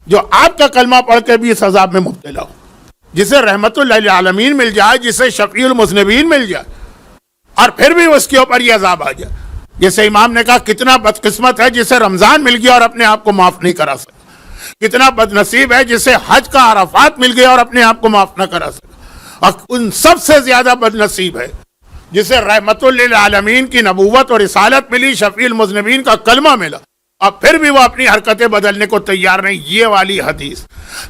جو آپ کا کلمہ پڑھ کے بھی اس عذاب میں مبتلا ہو, جسے رحمت للعالمین مل جائے, جسے شفیع المذنبین مل جائے, اور پھر بھی اس کے اوپر یہ عذاب آ جائے. جیسے امام نے کہا کتنا بدقسمت ہے جسے رمضان مل گیا اور اپنے آپ کو معاف نہیں کرا سکا, کتنا بد نصیب ہے جسے حج کا عرفات مل گیا اور اپنے آپ کو معاف نہ کرا سکا, اور ان سب سے زیادہ بد نصیب ہے جسے رحمت للعالمین کی نبوت اور رسالت ملی, شفیع المذنبین کا کلمہ ملا, اور پھر بھی وہ اپنی حرکتیں بدلنے کو تیار نہیں. یہ والی حدیث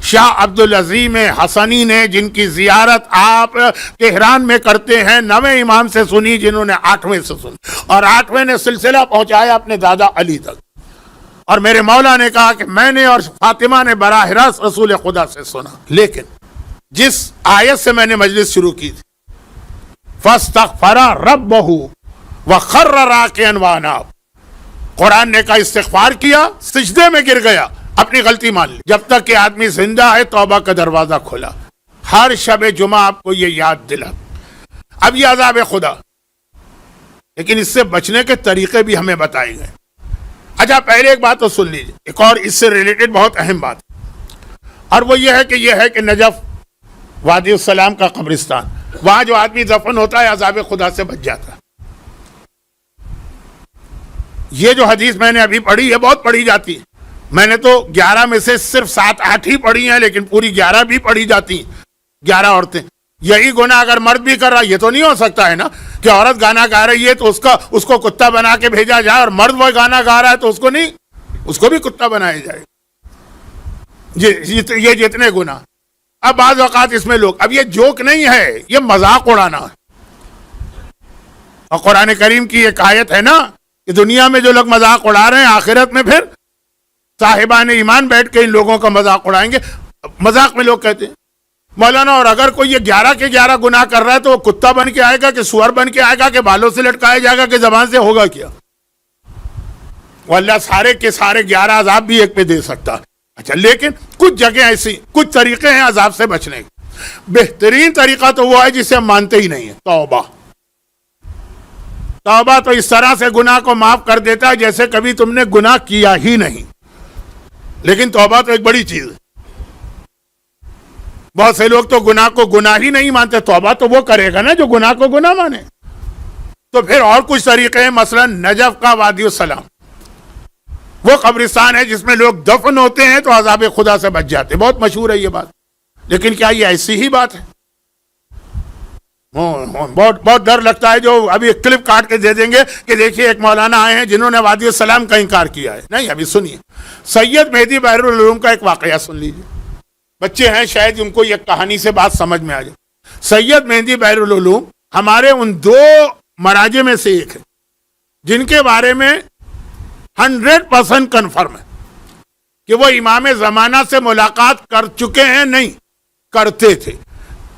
شاہ عبدالعظیم حسنی نے, جن کی زیارت آپ تہران میں کرتے ہیں, 9ویں امام سے سنی, جنہوں نے 8ویں سے سنی, اور 8ویں نے سلسلہ پہنچایا اپنے دادا علی تک. اور میرے مولا نے کہا کہ میں نے اور فاطمہ نے براہ راست رسول خدا سے سنا. لیکن جس آیت سے میں نے مجلس شروع کی تھی, فاستغفر ربہ وخر راکعا واناب, قرآن نے کہا استغفار کیا, سجدے میں گر گیا, اپنی غلطی مان لی. جب تک کہ آدمی زندہ ہے توبہ کا دروازہ کھلا. ہر شب جمعہ آپ کو یہ یاد دلا. اب یہ عذاب خدا, لیکن اس سے بچنے کے طریقے بھی ہمیں بتائے گئے. اچھا پہلے ایک بات تو سن لیجیے, ایک اور اس سے ریلیٹڈ بہت اہم بات, اور وہ یہ ہے کہ نجف وادی السلام کا قبرستان, وہاں جو آدمی دفن ہوتا ہے عذاب خدا سے بچ جاتا ہے. یہ جو حدیث میں نے ابھی پڑھی ہے بہت پڑھی جاتی ہے, میں نے تو 11 میں سے صرف 7-8 ہی پڑھی ہیں, لیکن پوری 11 بھی پڑھی جاتی ہیں. 11 عورتیں, یہی گناہ اگر مرد بھی کر رہا, یہ تو نہیں ہو سکتا ہے نا کہ عورت گانا گا رہی ہے تو اس کو کتا بنا کے بھیجا جائے, اور مرد وہ گانا گا رہا ہے تو اس کو نہیں, اس کو بھی کتا بنایا جائے. یہ جتنے گناہ. اب بعض اوقات اس میں لوگ, اب یہ جوک نہیں ہے, یہ مذاق اڑانا ہے. اور قرآن کریم کی ایک آیت ہے نا کہ دنیا میں جو لوگ مذاق اڑا رہے ہیں آخرت میں پھر صاحبان ایمان بیٹھ کے ان لوگوں کا مذاق اڑائیں گے. مذاق میں لوگ کہتے ہیں مولانا, اور اگر کوئی یہ 11 کے 11 گناہ کر رہا ہے تو وہ کتا بن کے آئے گا کہ سور بن کے آئے گا کہ بالوں سے لٹکایا جائے گا کہ زبان سے ہوگا کیا؟ وہ اللہ سارے کے سارے 11 عذاب بھی ایک پہ دے سکتا ہے. اچھا لیکن کچھ جگہ ایسی, کچھ طریقے ہیں عذاب سے بچنے کے. بہترین طریقہ تو وہ ہے جسے ہم مانتے ہی نہیں ہیں, توبہ. توبہ تو اس طرح سے گناہ کو معاف کر دیتا ہے جیسے کبھی تم نے گناہ کیا ہی نہیں. لیکن توبہ تو ایک بڑی چیز ہے. بہت سے لوگ تو گناہ کو گناہ ہی نہیں مانتے, توبہ تو وہ کرے گا نا جو گناہ کو گناہ مانے. تو پھر اور کچھ طریقے ہیں, مثلا نجف کا وادی السلام, وہ قبرستان ہے جس میں لوگ دفن ہوتے ہیں تو عذاب خدا سے بچ جاتے. بہت مشہور ہے یہ بات, لیکن کیا یہ ایسی ہی بات ہے؟ بہت ڈر لگتا ہے جو ابھی ایک کلپ کاٹ کے دے دیں گے کہ دیکھیے ایک مولانا آئے ہیں جنہوں نے وادی السلام کا انکار کیا ہے. نہیں, ابھی سنیے, سید مہدی بحر العلوم کا ایک واقعہ سن لیجیے. بچے ہیں شاید ان کو یہ کہانی سے بات سمجھ میں آ جائے. سید مہدی بحر العلوم ہمارے ان 2 مراجع میں سے ایک ہے جن کے بارے میں 100% کنفرم ہے کہ وہ امام زمانہ سے ملاقات کر چکے ہیں, نہیں کرتے تھے.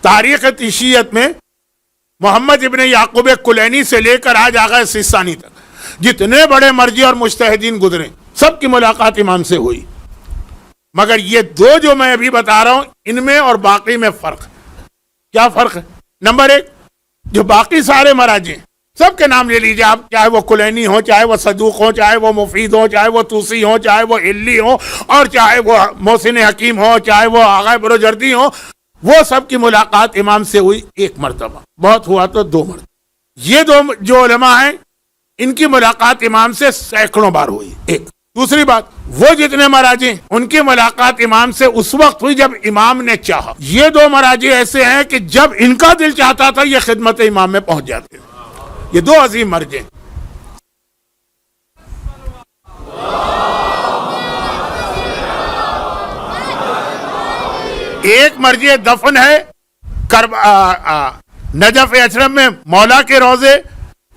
تاریخ تشیعت میں محمد ابن یعقوب کلینی سے لے کر آج آغا سیستانی تک جتنے بڑے مرجع اور مجتہدین گزرے سب کی ملاقات امام سے ہوئی. مگر یہ 2 جو میں ابھی بتا رہا ہوں ان میں اور باقی میں فرق ہے. کیا فرق ہے؟ نمبر 1, جو باقی سارے مراجع سب کے نام لے لیجیے آپ، چاہے وہ کلینی ہو، چاہے وہ صدوق ہو، چاہے وہ مفید ہو، چاہے وہ توسی ہو، چاہے وہ علی ہو، اور چاہے وہ محسن حکیم ہو، چاہے وہ آغا بروجردی ہو، وہ سب کی ملاقات امام سے ہوئی ایک مرتبہ، بہت ہوا تو 2 مرتبہ۔ یہ دو جو علماء ہیں ان کی ملاقات امام سے سینکڑوں بار ہوئی، ایک۔ دوسری بات، وہ جتنے مراجع ان کی ملاقات امام سے اس وقت ہوئی جب امام نے چاہا۔ یہ 2 مراجع ایسے ہیں کہ جب ان کا دل چاہتا تھا یہ خدمت امام میں پہنچ جاتے ہیں۔ یہ 2 عظیم مرجع۔ ایک مرجع دفن ہے نجف اشرف میں مولا کے روضے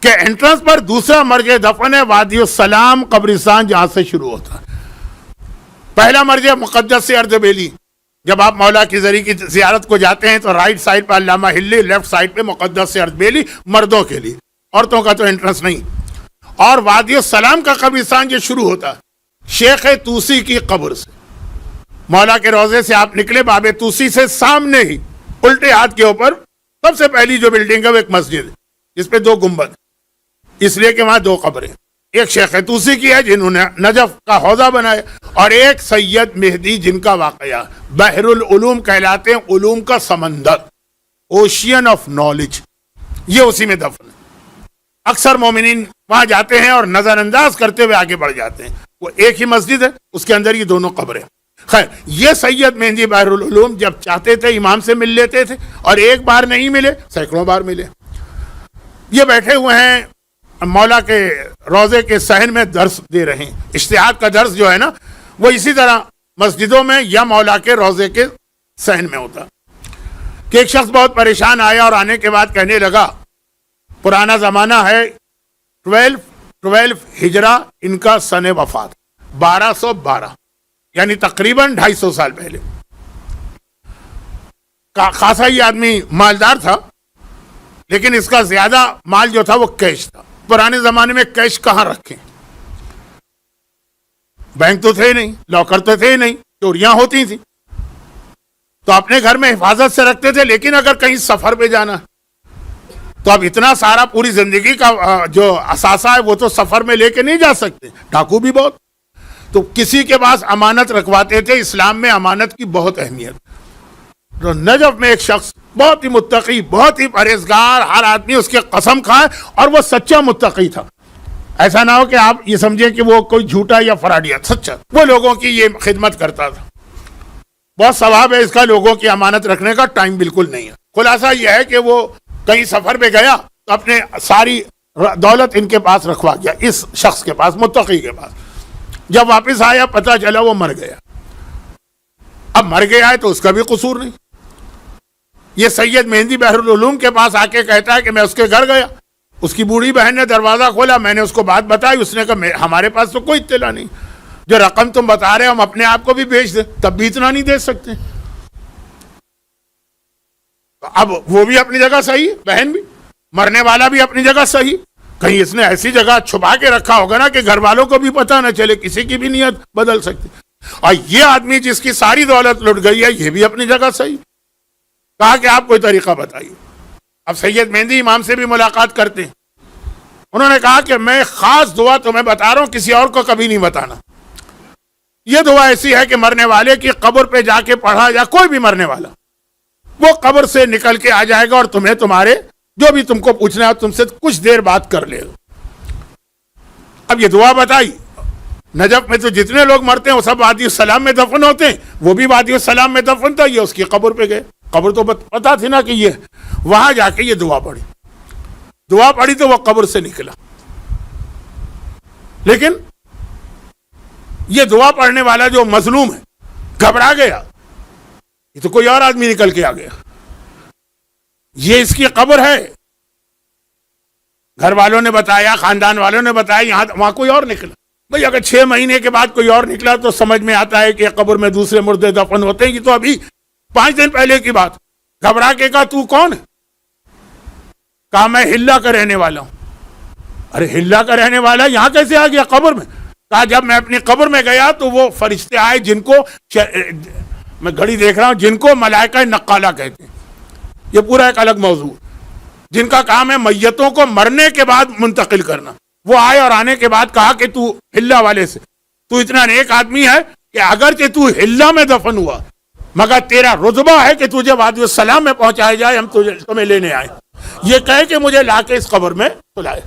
کے انٹرنس پر، دوسرا مرجع دفن ہے وادی السلام قبرستان جہاں سے شروع ہوتا ہے۔ پہلا مرجع مقدس اردبیلی، جب آپ مولا کی زری کی زیارت کو جاتے ہیں تو رائٹ سائڈ پہ علامہ ہلی، لیفٹ سائڈ پہ مقدس اردبیلی، مردوں کے لیے، عورتوں کا تو انٹرنس نہیں۔ اور وادی السلام کا قبرستان جو شروع ہوتا ہے شیخ توسی کی قبر سے، مولا کے روضے سے آپ نکلے، باب توسی سے سامنے ہی الٹے ہاتھ کے اوپر سب سے پہلی جو بلڈنگ ہے وہ ایک مسجد ہے جس پہ 2 گنبد، اس لیے کہ وہاں 2 قبریں، ایک شیخ توسی کی ہے جنہوں نے نجف کا حوضہ بنایا، اور ایک سید مہدی جن کا واقعہ بحر العلوم کہلاتے ہیں، علوم کا سمندر، اوشین آف نالج، یہ اسی میں دفن ہے۔ اکثر مومنین وہاں جاتے ہیں اور نظر انداز کرتے ہوئے آگے بڑھ جاتے ہیں، وہ ایک ہی مسجد ہے، اس کے اندر یہ 2 قبریں۔ خیر، یہ سید مہدی بحر العلوم جب چاہتے تھے امام سے مل لیتے تھے، اور ایک بار نہیں ملے سینکڑوں بار ملے۔ یہ بیٹھے ہوئے ہیں مولا کے روضے کے صحن میں درس دے رہے ہیں۔ اجتہاد کا درس جو ہے نا وہ اسی طرح مسجدوں میں یا مولا کے روضے کے صحن میں ہوتا کہ ایک شخص بہت پریشان آیا اور آنے کے بعد کہنے لگا، پرانا زمانہ ہے، 12 ہجرہ ان کا سن وفات، 1212 یعنی تقریباً 250 سال پہلے۔ خاصا یہ آدمی مالدار تھا، لیکن اس کا زیادہ مال جو تھا وہ کیش تھا۔ پرانے زمانے میں کیش کہاں رکھیں، بینک تو تھے نہیں، لاکر تو تھے نہیں، چوریاں ہوتی تھیں، تو اپنے گھر میں حفاظت سے رکھتے تھے۔ لیکن اگر کہیں سفر پہ جانا تو اب اتنا سارا پوری زندگی کا جو اثاثہ ہے وہ تو سفر میں لے کے نہیں جا سکتے، ڈاکو بھی بہت، تو کسی کے پاس امانت رکھواتے تھے۔ اسلام میں امانت کی بہت اہمیت۔ تو نجف میں ایک شخص بہت ہی متقی، بہت ہی پرہیزگار، ہر آدمی اس کے قسم کھائے، اور وہ سچا متقی تھا۔ ایسا نہ ہو کہ آپ یہ سمجھیں کہ وہ کوئی جھوٹا یا فراڈیا، سچا وہ لوگوں کی یہ خدمت کرتا تھا۔ بہت ثواب ہے اس کا، لوگوں کی امانت رکھنے کا ٹائم بالکل نہیں ہے۔ خلاصہ یہ ہے کہ وہ کہیں سفر پہ گیا تو اپنے ساری دولت ان کے پاس رکھوا گیا، اس شخص کے پاس، متقی کے پاس۔ جب واپس آیا پتہ چلا وہ مر گیا۔ اب مر گیا ہے تو اس کا بھی قصور نہیں۔ یہ سید مہدی بحر العلوم کے پاس آ کے کہتا ہے کہ میں اس کے گھر گیا، اس کی بوڑھی بہن نے دروازہ کھولا، میں نے اس کو بات بتائی، اس نے کہا ہمارے پاس تو کوئی اطلاع نہیں، جو رقم تم بتا رہے ہم اپنے آپ کو بھی بھیج دیں، تب بھی اتنا نہیں دے سکتے۔ اب وہ بھی اپنی جگہ صحیح، بہن بھی، مرنے والا بھی اپنی جگہ صحیح، کہیں اس نے ایسی جگہ چھپا کے رکھا ہوگا نا کہ گھر والوں کو بھی پتہ نہ چلے، کسی کی بھی نیت بدل سکتی۔ اور یہ آدمی جس کی ساری دولت لٹ گئی ہے یہ بھی اپنی جگہ صحیح۔ کہا کہ آپ کوئی طریقہ بتائیے۔ اب سید مہدی امام سے بھی ملاقات کرتے ہیں، انہوں نے کہا کہ میں خاص دعا تمہیں بتا رہا ہوں، کسی اور کو کبھی نہیں بتانا۔ یہ دعا ایسی ہے کہ مرنے والے کی قبر پہ جا کے پڑھا، یا کوئی بھی مرنے والا وہ قبر سے نکل کے آ جائے گا اور تمہیں تمہارے جو بھی تم کو پوچھنا ہے تم سے کچھ دیر بات کر لے گا۔ اب یہ دعا بتائی۔ نجف میں تو جتنے لوگ مرتے ہیں وہ سب وادی السلام میں دفن ہوتے ہیں، وہ بھی وادی السلام میں دفن تھا، یہ اس کی قبر پہ گئے۔ قبر تو پتا تھی نا کہ یہ، وہاں جا کے یہ دعا پڑھی تو وہ قبر سے نکلا۔ لیکن یہ دعا پڑھنے والا جو مظلوم ہے گھبرا گیا، یہ تو کوئی اور آدمی نکل کے آ گیا، یہ اس کی قبر ہے۔ گھر والوں نے بتایا، خاندان والوں نے بتایا، یہاں وہاں کوئی اور نکلا۔ بھئی اگر 6 مہینے کے بعد کوئی اور نکلا تو سمجھ میں آتا ہے کہ قبر میں دوسرے مردے دفن ہوتے ہیں، یہ تو ابھی 5 دن پہلے کی بات۔ گھبرا کے کہا تو کون ہے؟ کہا میں ہلا کا رہنے والا ہوں۔ ارے ہلا کا رہنے والا یہاں کیسے آ گیا قبر میں؟ کہا جب میں اپنی قبر میں گیا تو وہ فرشتے آئے جن کو میں گھڑی دیکھ رہا ہوں، جن کو ملائکہ نقالہ کہتے ہیں، یہ پورا ایک الگ موضوع۔ جن کا کام ہے میتوں کو مرنے کے بعد منتقل کرنا، وہ آئے اور آنے کے بعد کہا کہ تو ہلا والے سے، تو اتنا نیک آدمی ہے کہ اگرچہ تو ہلا میں دفن ہوا مگر تیرا رتبہ ہے کہ تجھے وادی السلام میں پہنچایا جائے، ہم تمہیں لینے آئے، یہ کہے کہ مجھے لا کے اس قبر میں سلائے۔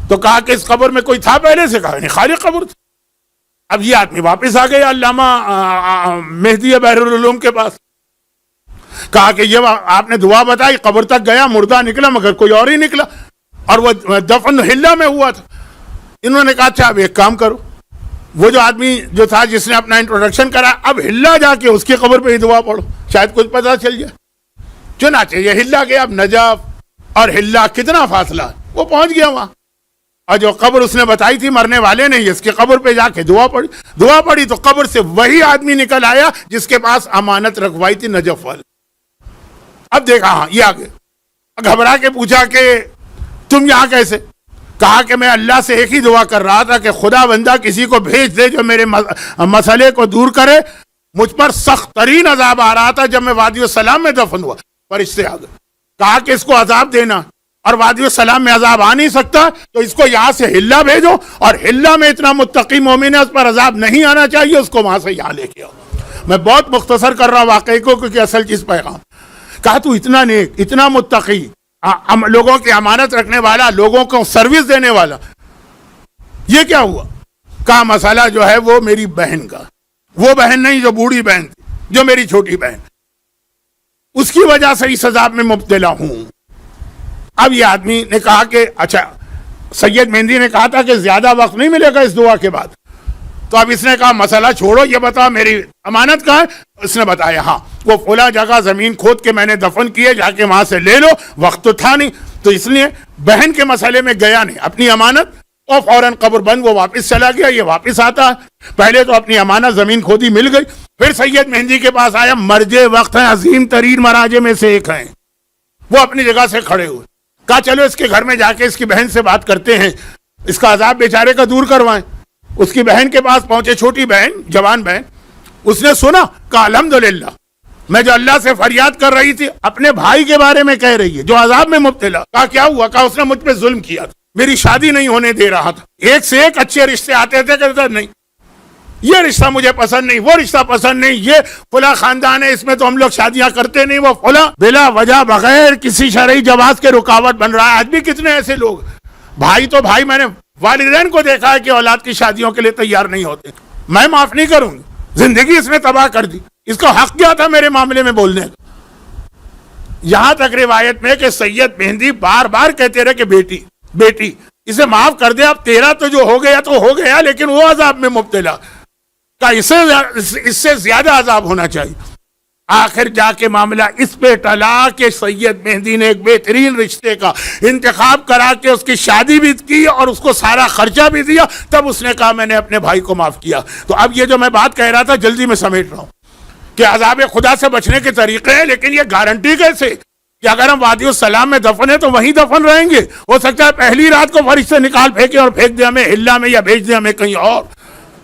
تو کہا کہ اس قبر میں کوئی تھا پہلے سے؟ کہا نہیں، خالی قبر تھی۔ اب یہ آدمی واپس آ گیا علامہ مہدی بحر العلوم کے پاس، کہا کہ یہ آپ نے دعا بتائی، قبر تک گیا، مردہ نکلا مگر کوئی اور ہی نکلا، اور وہ دفن ہلا میں ہوا تھا۔ انہوں نے کہا اچھا اب ایک کام کرو، وہ جو آدمی جو تھا جس نے اپنا انٹروڈکشن کرا، اب ہلا جا کے اس کی قبر پہ ہی دعا پڑھو، شاید کچھ پتہ چل جائے۔ چنانچہ یہ ہلا گیا، اب نجف اور ہلا کتنا فاصلہ ہے، وہ پہنچ گیا وہاں، اور جو قبر اس نے بتائی تھی مرنے والے نے، اس کی قبر پہ جا کے دعا پڑھی تو قبر سے وہی آدمی نکل آیا جس کے پاس امانت رکھوائی تھی نجف والے۔ اب دیکھا ہاں یہ آگے گھبرا کے پوچھا کہ تم یہاں کیسے؟ کہا کہ میں اللہ سے ایک ہی دعا کر رہا تھا کہ خدا بندہ کسی کو بھیج دے جو میرے مسئلے کو دور کرے، مجھ پر سخت ترین عذاب آ رہا تھا جب میں وادی السلام میں دفن ہوا، فرشتے آ گئے، کہا کہ اس کو عذاب دینا، اور وادی السلام میں عذاب آ نہیں سکتا تو اس کو یہاں سے ہلا بھیجو، اور ہلا میں اتنا متقی مومن ہے اس پر عذاب نہیں آنا چاہیے، اس کو وہاں سے یہاں لے کے آؤ۔ میں بہت مختصر کر رہا ہوں واقعے کو کیونکہ اصل چیز پیغام۔ کہا تو اتنا نیک، اتنا متقی، لوگوں کی امانت رکھنے والا، لوگوں کو سروس دینے والا، یہ کیا ہوا؟ کہا مسئلہ جو ہے وہ میری بہن کا، وہ بہن نہیں جو بوڑھی بہن تھی، جو میری چھوٹی بہن، اس کی وجہ سے اس عذاب میں مبتلا ہوں۔ اب یہ آدمی نے کہا کہ اچھا، سید مہندی نے کہا تھا کہ زیادہ وقت نہیں ملے گا اس دعا کے بعد، تو اب اس نے کہا مسئلہ چھوڑو، یہ بتا میری امانت کہاں ہے؟ اس نے بتایا ہاں وہ فلاں جگہ زمین کھود کے میں نے دفن کیے، جا کے وہاں سے لے لو، وقت تو تھا نہیں، تو اس لیے بہن کے مسئلے میں گیا نہیں، اپنی امانت، اور فوراً قبر بند وہ واپس چلا گیا۔ یہ واپس آتا ہے، پہلے تو اپنی امانت زمین کھودی مل گئی، پھر سید مہندی کے پاس آیا، مرجے وقت ہیں، عظیم ترین مراجے میں سے ایک ہیں، وہ اپنی جگہ سے کھڑے ہوئے، کہا چلو اس کے گھر میں جا کے اس کی بہن سے بات کرتے ہیں، اس کا عذاب بیچارے کا دور کروائیں۔ اس کی بہن کے پاس پہنچے، چھوٹی بہن، جوان بہن، اس نے سنا، کہا الحمدللہ، میں جو اللہ سے فریاد کر رہی تھی اپنے بھائی کے بارے میں کہہ رہی ہے جو عذاب میں مبتلا۔ کہا کیا ہوا؟ کہا اس نے مجھ پہ ظلم کیا تھا، میری شادی نہیں ہونے دے رہا تھا، ایک سے ایک اچھے رشتے آتے تھے، کہتا نہیں یہ رشتہ مجھے پسند نہیں، وہ رشتہ پسند نہیں، یہ فلاں خاندان ہے اس میں تو ہم لوگ شادیاں کرتے نہیں، وہ فلاں، بلا وجہ بغیر کسی شرعی جواز کے رکاوٹ بن رہا ہے۔ آج بھی کتنے ایسے لوگ، بھائی تو بھائی، میں نے والدین کو دیکھا ہے کہ اولاد کی شادیوں کے لیے تیار نہیں ہوتے، میں معاف نہیں کروں گی، زندگی اس نے تباہ کر دی، اس کا حق کیا تھا میرے معاملے میں بولنے کا؟ یہاں تک روایت میں کہ سید مہندی بار بار کہتے رہے کہ بیٹی اسے معاف کر دے، اب تیرا تو جو ہو گیا تو ہو گیا، لیکن وہ عذاب میں مبتلا، کہ اس سے زیادہ عذاب ہونا چاہیے۔ آخر جا کے معاملہ اس پہ ٹلا کہ سید مہندی نے ایک بہترین رشتے کا انتخاب کرا کے اس کی شادی بھی کی اور اس کو سارا خرچہ بھی دیا، تب اس نے کہا میں نے اپنے بھائی کو معاف کیا۔ تو اب یہ جو میں بات کہہ رہا تھا جلدی میں سمیٹ رہا ہوں کہ عذاب خدا سے بچنے کے طریقے ہیں، لیکن یہ گارنٹی کیسے کہ اگر ہم وادی السلام میں دفن ہیں تو وہیں دفن رہیں گے؟ ہو سکتا ہے پہلی رات کو فرشتے نکال پھینکے اور پھینک دے ہمیں ہلا میں یا بھیج دے ہمیں کہیں اور،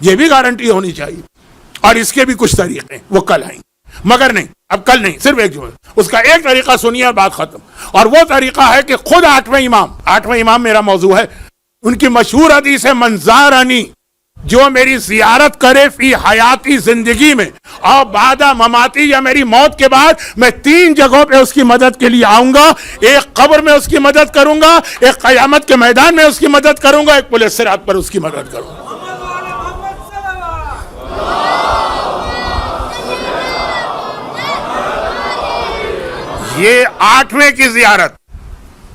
یہ بھی گارنٹی ہونی چاہیے۔ اور اس کے بھی کچھ طریقے ہیں، وہ کل آئیں گے، مگر نہیں، اب کل نہیں، صرف ایک جملہ، اس کا ایک طریقہ سنیے اور بات ختم۔ اور وہ طریقہ ہے کہ خود آٹھویں امام میرا موضوع ہے، ان کی مشہور حدیث ہے من زارنی، جو میری زیارت کرے فی حیاتی زندگی میں اور بعد مماتی یا میری موت کے بعد، میں 3 جگہوں پہ اس کی مدد کے لیے آؤں گا، ایک قبر میں اس کی مدد کروں گا، ایک قیامت کے میدان میں اس کی مدد کروں گا، ایک پل صراط پر اس کی مدد کروں گا۔ یہ 8ویں کی زیارت،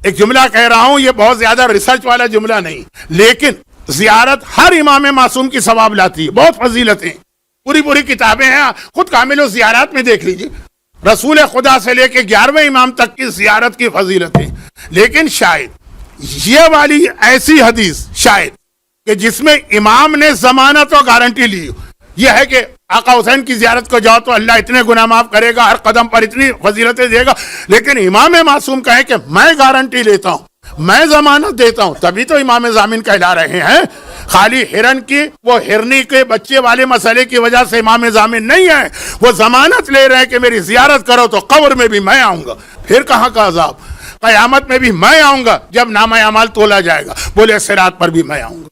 ایک جملہ کہہ رہا ہوں، یہ بہت زیادہ ریسرچ والا جملہ نہیں، لیکن زیارت ہر امام معصوم کی ثواب لاتی ہے، بہت فضیلتیں، پوری کتابیں ہیں، خود کامل الزیارات میں دیکھ لیجئے، رسول خدا سے لے کے 11ویں امام تک کی زیارت کی فضیلتیں۔ لیکن شاید یہ والی ایسی حدیث شاید کہ جس میں امام نے ضمانت و گارنٹی لی، یہ ہے کہ آقا حسین کی زیارت کو جاؤ تو اللہ اتنے گناہ معاف کرے گا، ہر قدم پر اتنی فضیلتیں دے گا، لیکن امام معصوم کہے کہ میں گارنٹی لیتا ہوں، میں ضمانت دیتا ہوں، تبھی تو امام ضامن کہلا رہے ہیں۔ خالی ہرن کی وہ ہرنی کے بچے والے مسئلے کی وجہ سے امام ضامن نہیں ہے، وہ ضمانت لے رہے ہیں کہ میری زیارت کرو تو قبر میں بھی میں آؤں گا۔ پھر کہاں کا عذاب، قیامت میں بھی میں آؤں گا جب نامہ اعمال تولا جائے گا، بولے صراط پر بھی میں آؤں گا.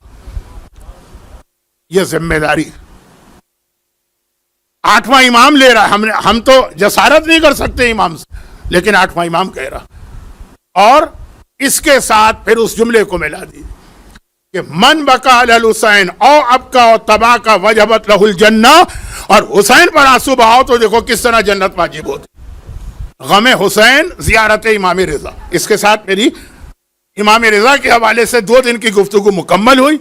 یہ ذمہ داری 8واں امام لے رہا. ہم تو جسارت نہیں کر سکتے امام سے، لیکن 8واں امام کہہ رہا. اور اس کے ساتھ پھر اس جملے کو ملا دی کہ من بکا علی الحسین او ابکا او تبا کا وجبت لہ الجنہ، اور حسین پر آنسو بہاؤ تو دیکھو کس طرح جنت واجب ہوتی. غم حسین زیارت امام رضا. اس کے ساتھ میری امام رضا کے حوالے سے 2 دن کی گفتگو مکمل ہوئی.